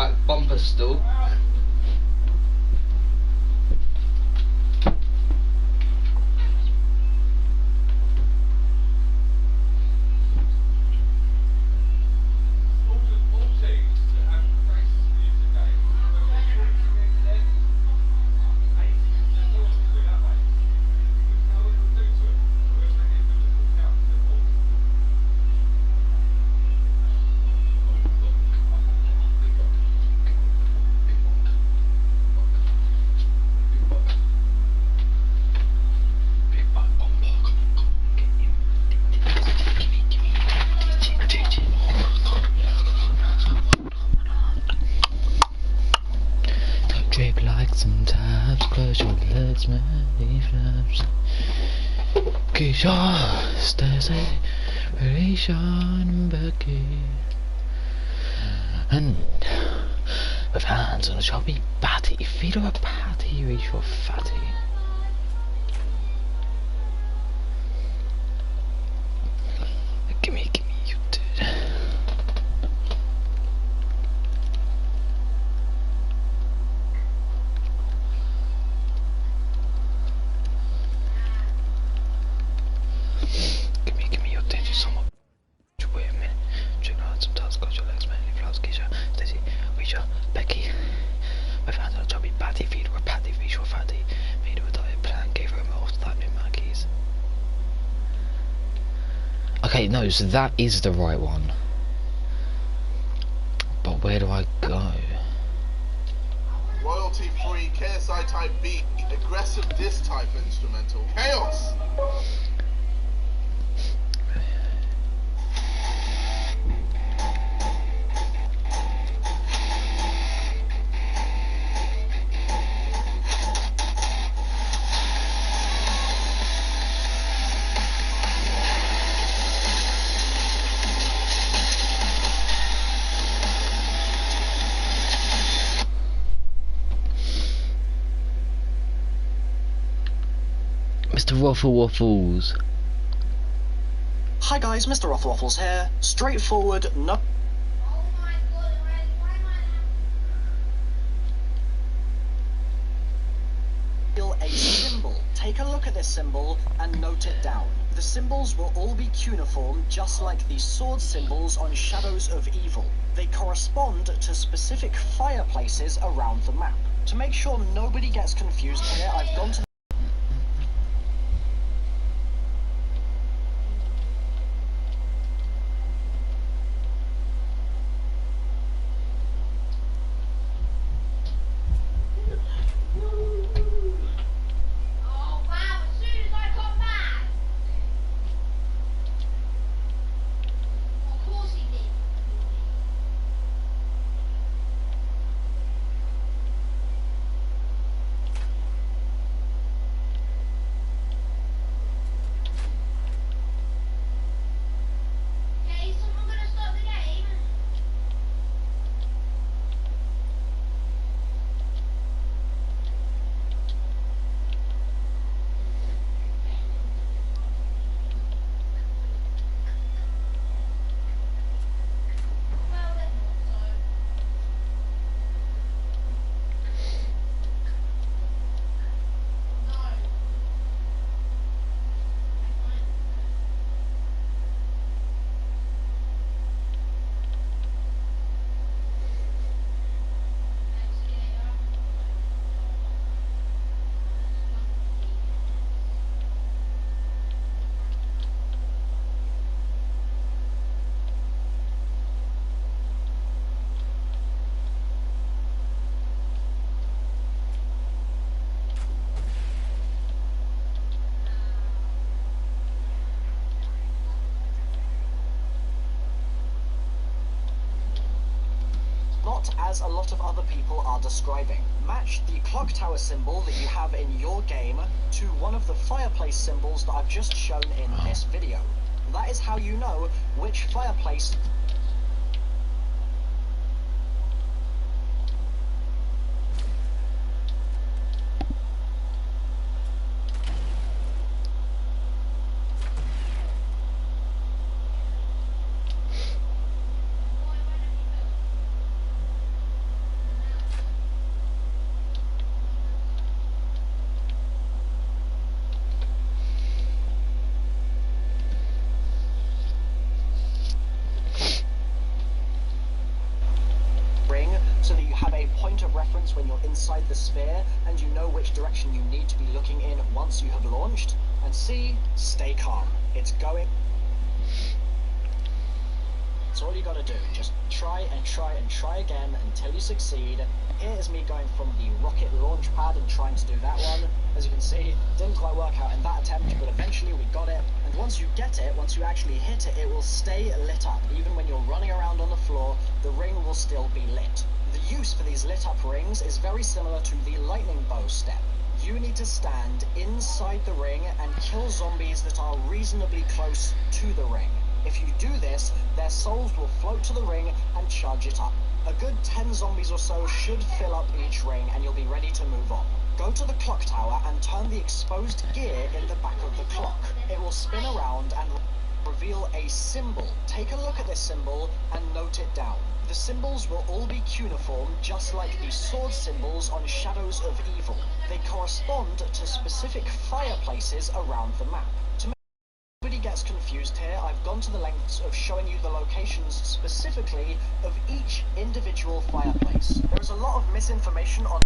back bumper still.
Drape like some tabs, close your legs, many flaps. Keisha, Stacy, Rayshon, Becky. And with hands on a choppy batty, feet of a patty, reach your fatty. Gimme, you did. Gimme your digits, someone. Wait a minute. Check out sometimes got your legs, man. Flowers, Keisha, Stacy, Rachel, Becky. My fans are chubby, patty, feet were patty, reach your fatty. Made her a diet plan, gave her a mouth, typed in my keys. Okay, no, so that is the right one. But where do I go?
Royalty free KSI type beat, aggressive diss type instrumental. Chaos!
Mr. Waffle Waffles.
Hi guys, Mr. Waffle Waffles here. Straightforward, no... a symbol. Take a look at this symbol and note it down. The symbols will all be cuneiform, just like the sword symbols on Shadows of Evil. They correspond to specific fireplaces around the map. To make sure nobody gets confused here, I've gone to... As a lot of other people are describing. Match the clock tower symbol that you have in your game to one of the fireplace symbols that I've just shown in this video. That is how you know which fireplace... of reference when you're inside the sphere and you know which direction you need to be looking in once you have launched. And C, stay calm. It's going. That's all you gotta do. Just try and try and try again until you succeed. Here is me going from the rocket launch pad and trying to do that one. As you can see, didn't quite work out in that attempt, but eventually we got it. And once you get it, once you actually hit it, it will stay lit up. Even when you're running around on the floor, the ring will still be lit. The use for these lit up rings is very similar to the lightning bow step. You need to stand inside the ring and kill zombies that are reasonably close to the ring. If you do this, their souls will float to the ring and charge it up. A good 10 zombies or so should fill up each ring and you'll be ready to move on. Go to the clock tower and turn the exposed gear in the back of the clock. It will spin around and reveal a symbol. Take a look at this symbol and note it down. The symbols will all be cuneiform, just like the sword symbols on Shadows of Evil. They correspond to specific fireplaces around the map. Nobody gets confused here, I've gone to the lengths of showing you the locations specifically of each individual fireplace. There is a lot of misinformation on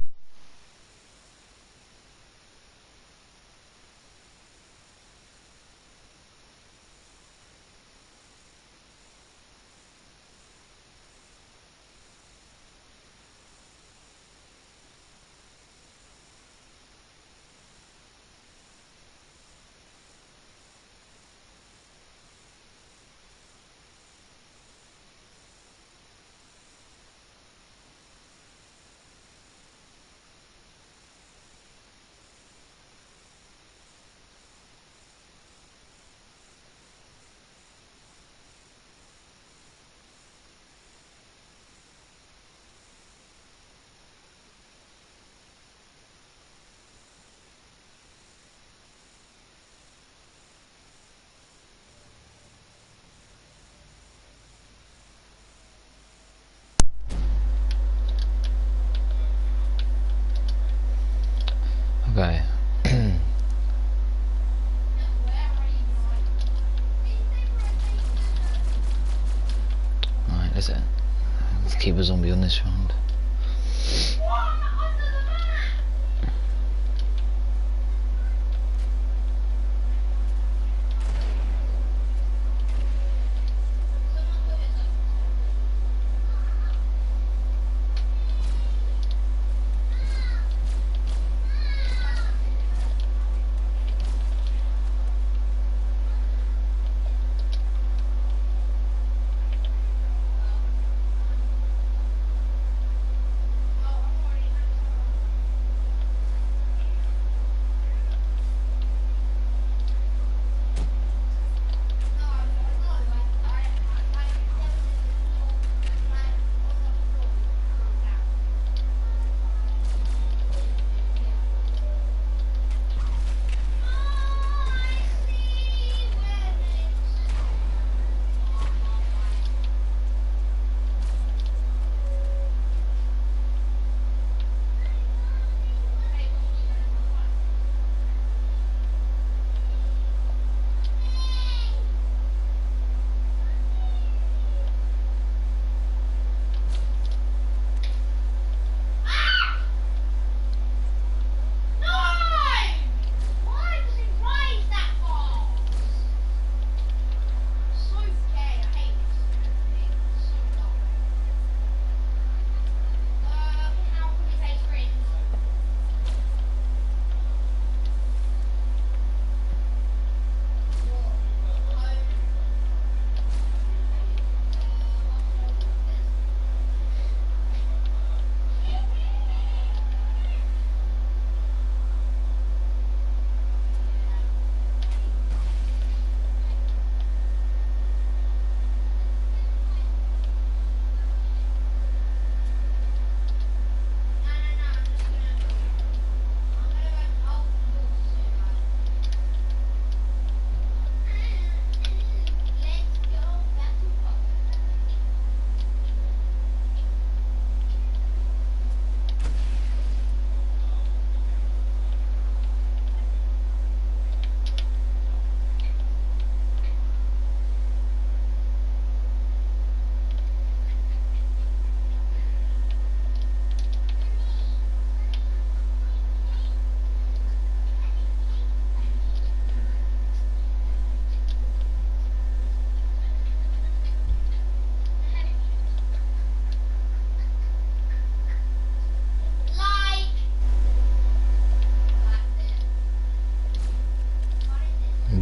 Okay. Alright, let's keep a zombie on this round.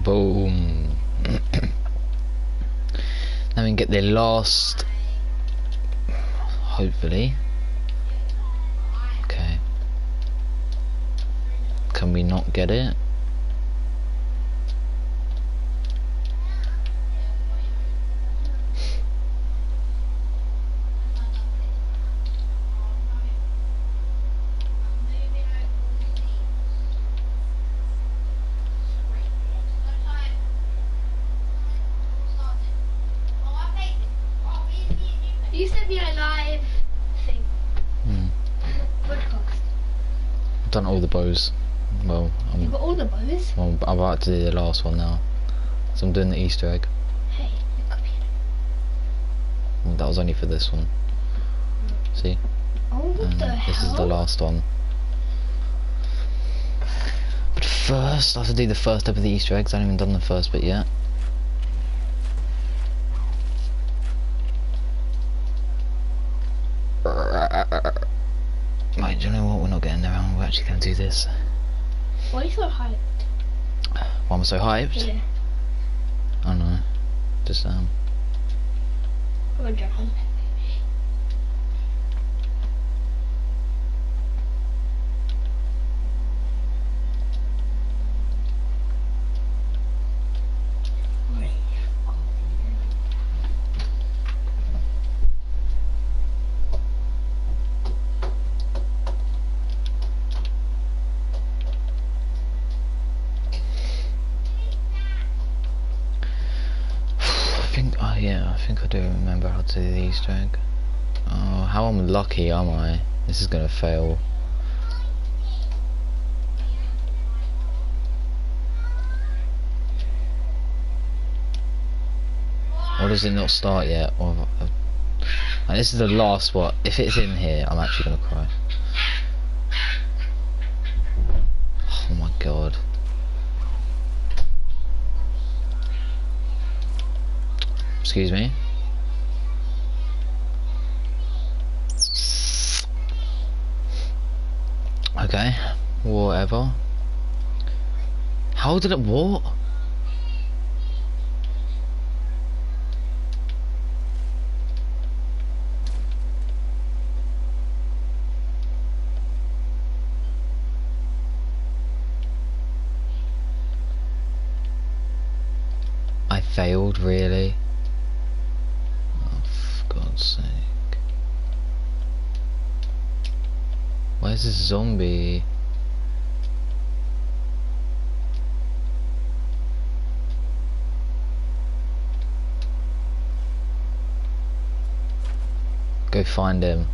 Boom. Now we can get the last. Hopefully. Okay. Can we not get it?
You sent me a live thing. Podcast.
I've done all the bows. Well,
You've got all the bows?
well, I'm about to do the last one now. So I'm doing the Easter egg.
Hey, look up here.
Well, that was only for this one. See?
Oh, what the hell?
This is the last one. But first, I have to do the first step of the Easter eggs. I haven't even done the first bit yet. Right, do you know what? We're not getting there. We're actually going to do this.
Why are you so hyped?
Why am I so hyped?
Yeah.
I don't know. Just
I'm joking.
I think I do remember how to do the Easter egg. Oh, how unlucky am I? This is gonna fail. Or does it not start yet? Or and this is the last one. If it's in here, I'm actually gonna cry. Oh my god. Excuse me. Okay, whatever. How did it what? I failed, really? Sake. Where's this zombie? Go find him.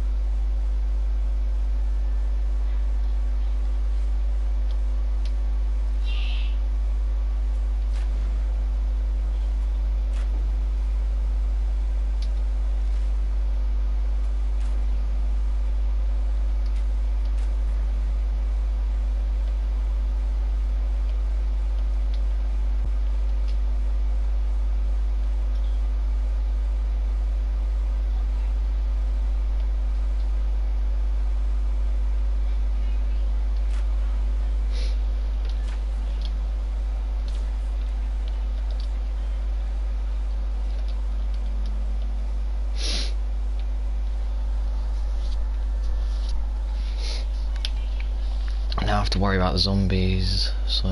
Now I have to worry about the zombies, so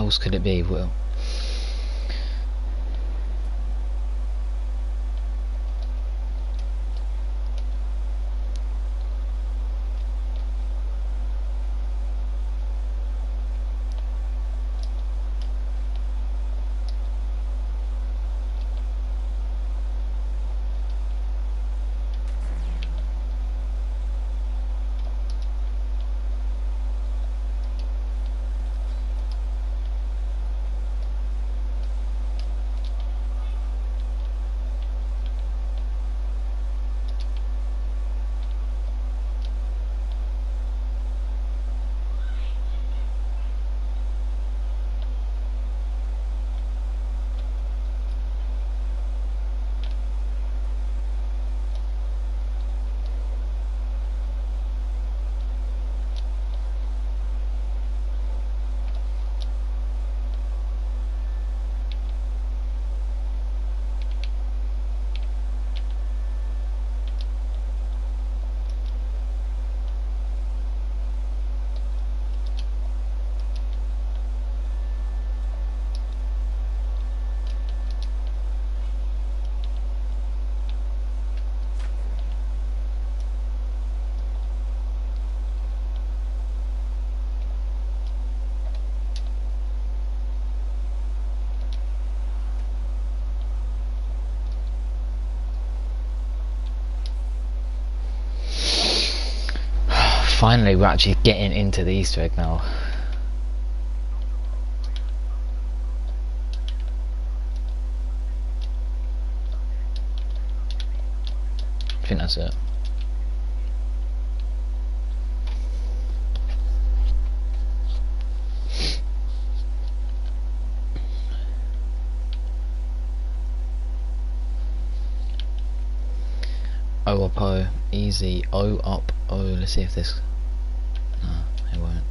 else could it be, Will? Finally, we're actually getting into the Easter egg now. I think that's it. O up O, easy, O up O. Let's see if this. No, it won't.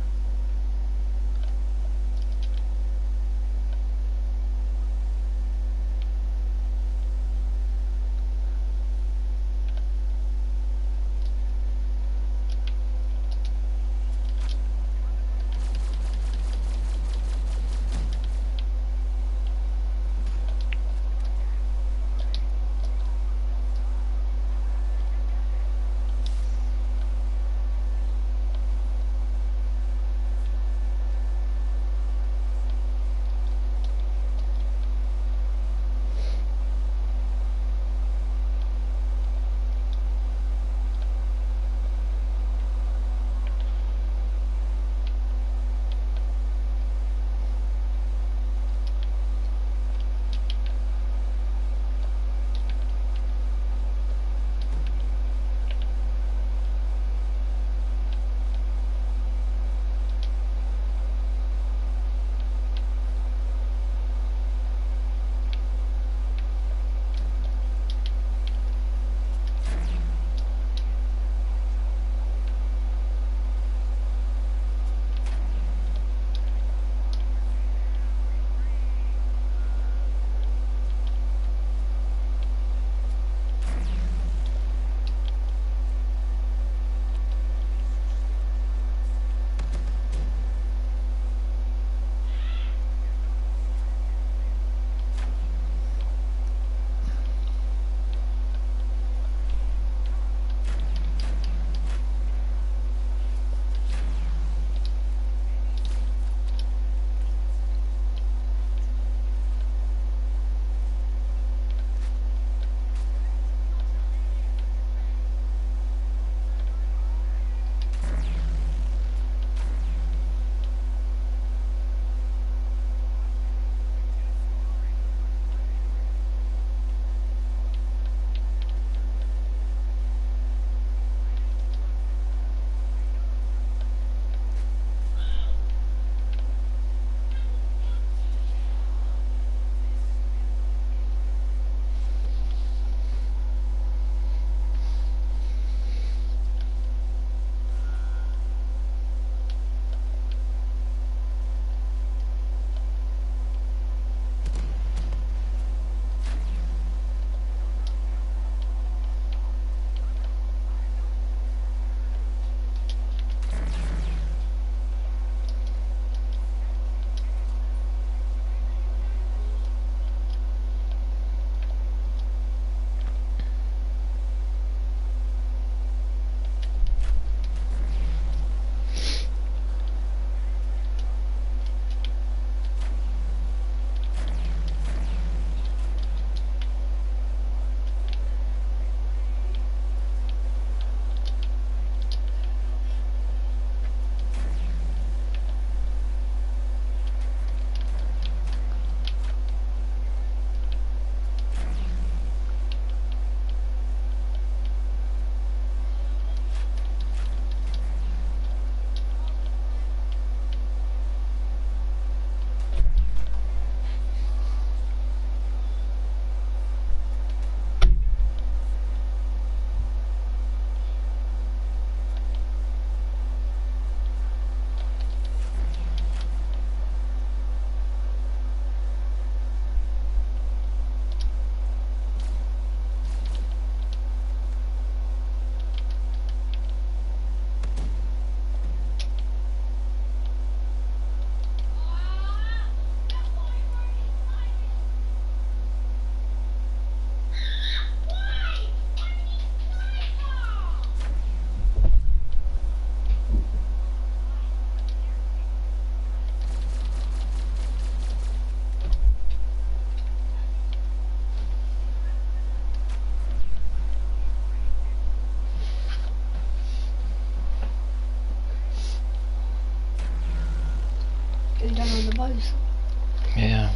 Yeah.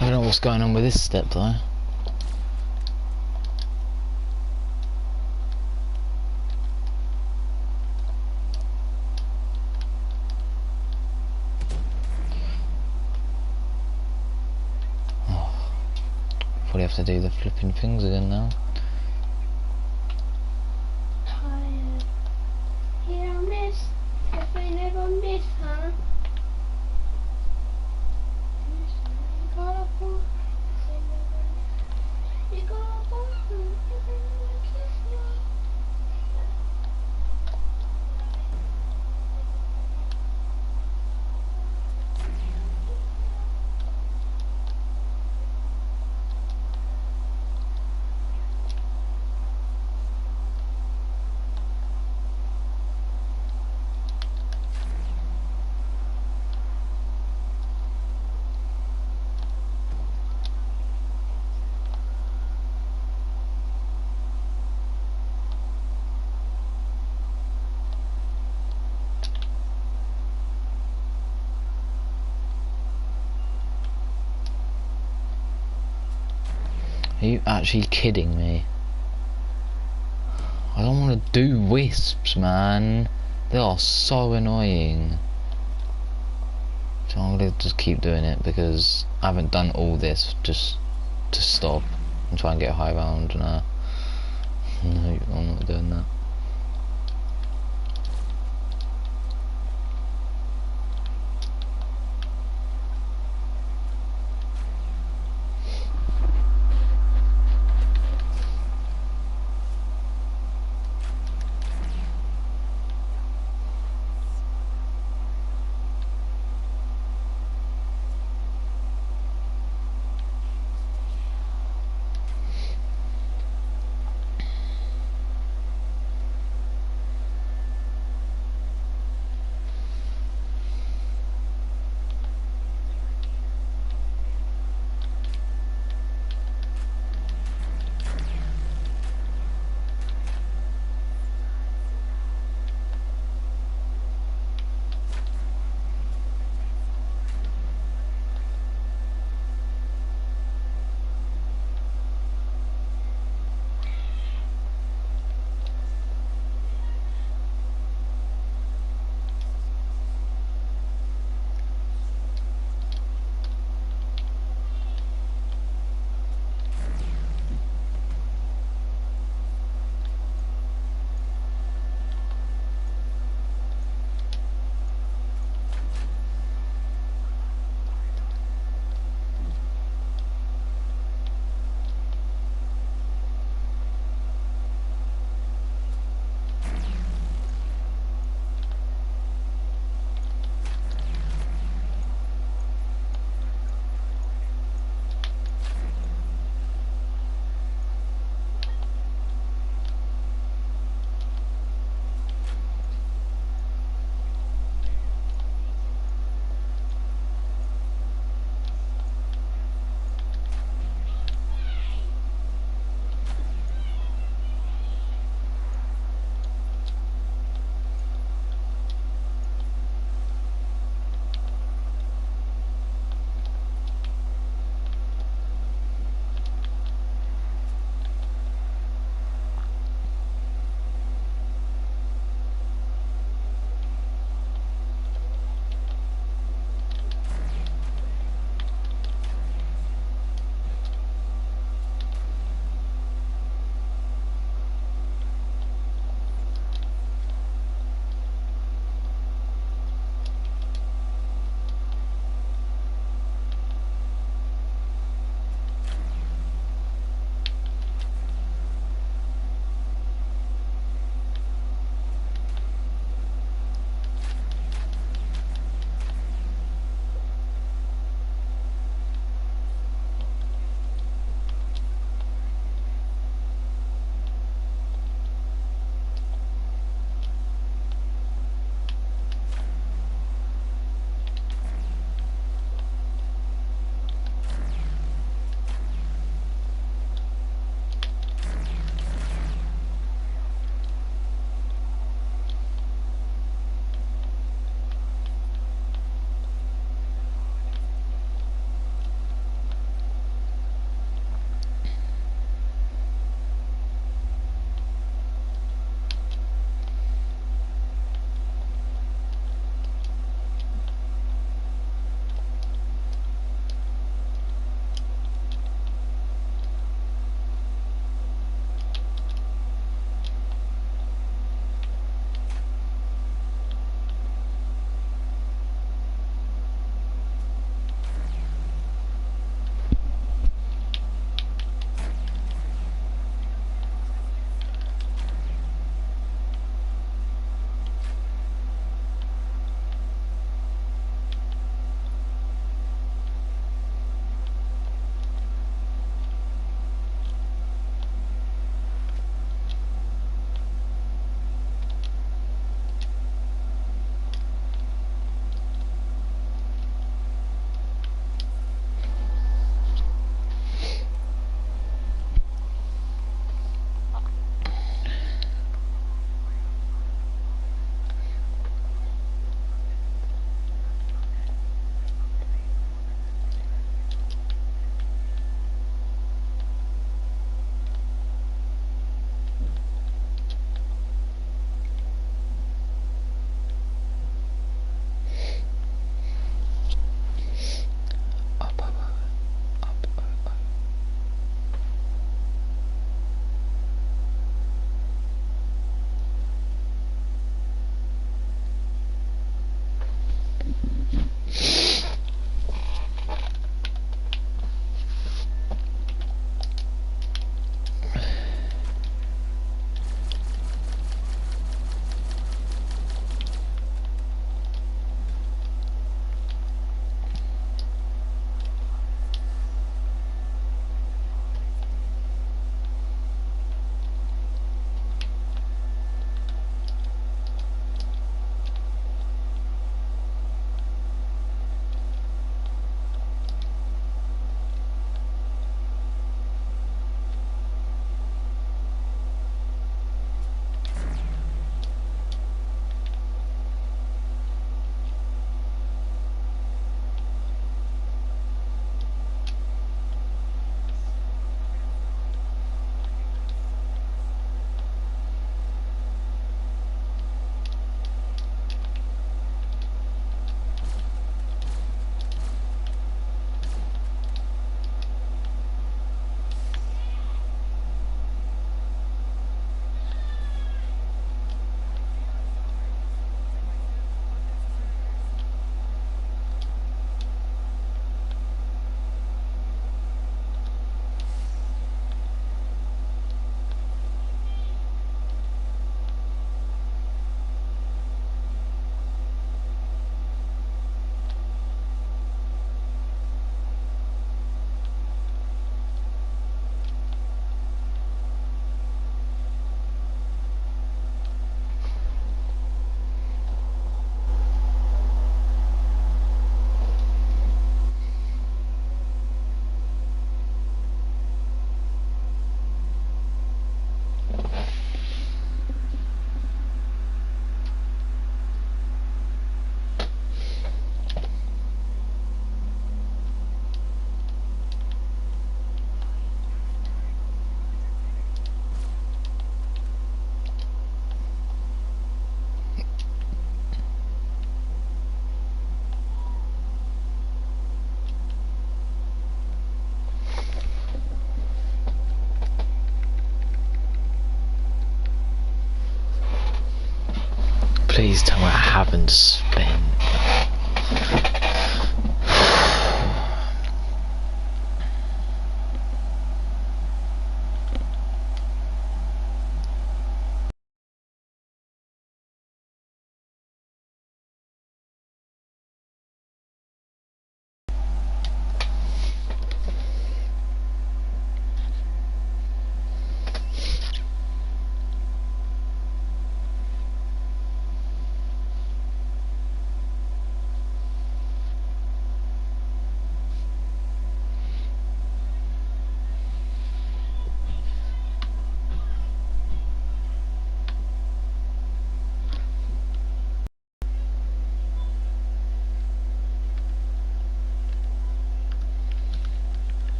I don't know what's going on with this step though. Oh, probably have to do the flipping things again now.
Tired. Here I miss. If I never miss, huh?
Are you actually kidding me? I don't want to do wisps, man. They are so annoying. So I'm gonna just keep doing it because I haven't done all this just to stop and try and get a high round. Nah. No, I'm not doing that. Please tell me I haven't spent.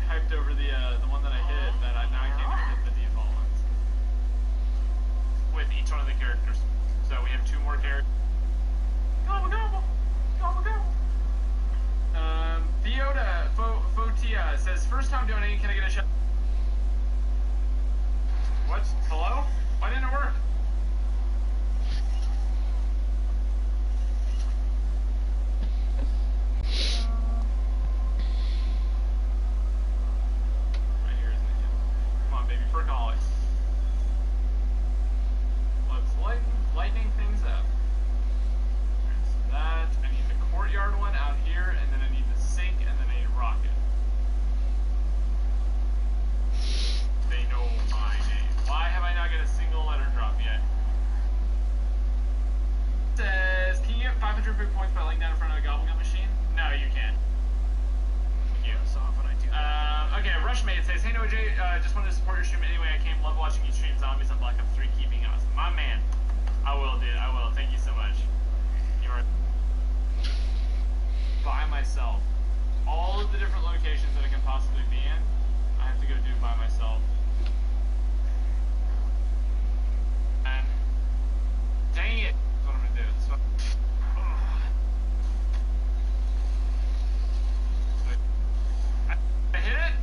Hyped over the one that I hit that now I can't even hit the default ones with each one of the characters. So we have 2 more characters. Gobble gobble, gobble gobble. Theoda Fotia says first time donating. Can I get a shout? What? Hello? Why didn't it work? Just wanted to support your stream anyway. I came, love watching you stream zombies on Black Ops 3. Keeping us, my man. I will, dude. I will. Thank you so much. You are by myself. All of the different locations that I can possibly be in, I have to go do by myself. And dang it, that's what I'm gonna do. So, I hit it.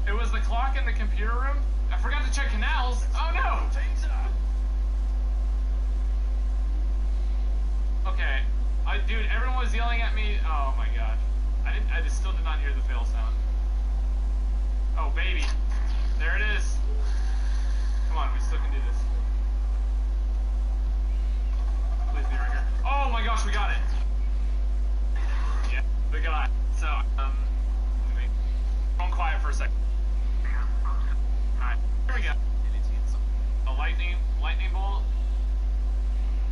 It was the clock in the computer room. I forgot to check canals. Oh no! Okay. Dude, everyone was yelling at me. Oh my god. I just still did not hear the fail sound. Oh baby. There it is. Come on, we still can do this. Please be right here. Oh my gosh, we got it. Yeah, we got it. So, go quiet for a second. Alright, here we go. A lightning bolt.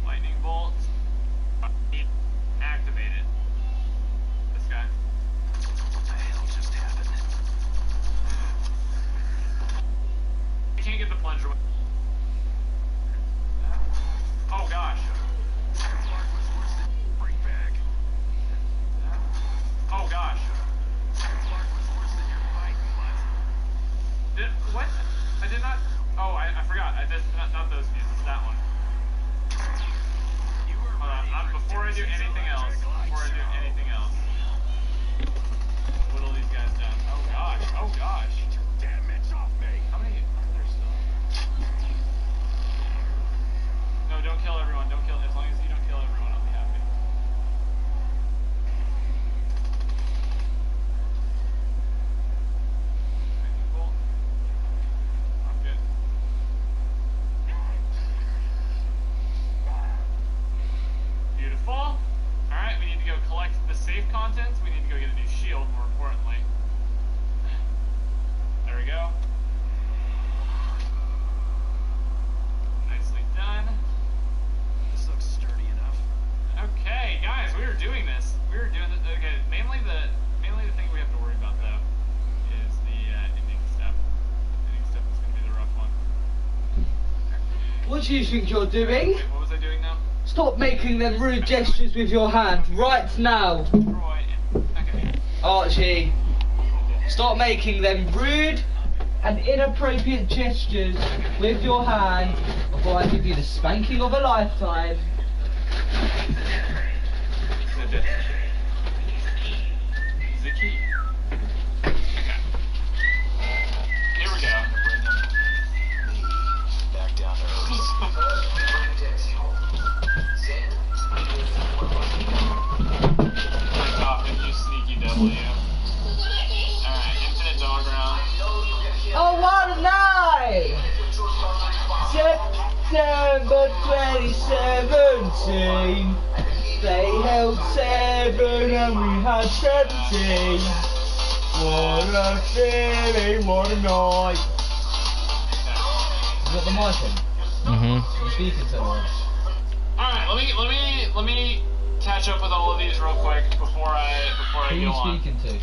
Lightning bolt. Activated. This guy. What the hell just happened? I can't get the plunger.
What do you think you're doing?
What was I doing now?
Stop making them rude gestures with your hand right now.
Roy. Okay.
Archie, stop making them rude and inappropriate gestures with your hand before I give you the spanking of a lifetime.
The key. Okay. Here we go.
Back down to earth.
You sneaky devil, you. Alright, infinite dog round.
Oh, what a night! September 2017. They held 7 and we had 17. What a feeling, what a night. You got the mic on?
Mm-hmm.
You're speaking to one.
Alright, let me catch up with all of these real quick before I
Who are
go
you
on.
speaking to?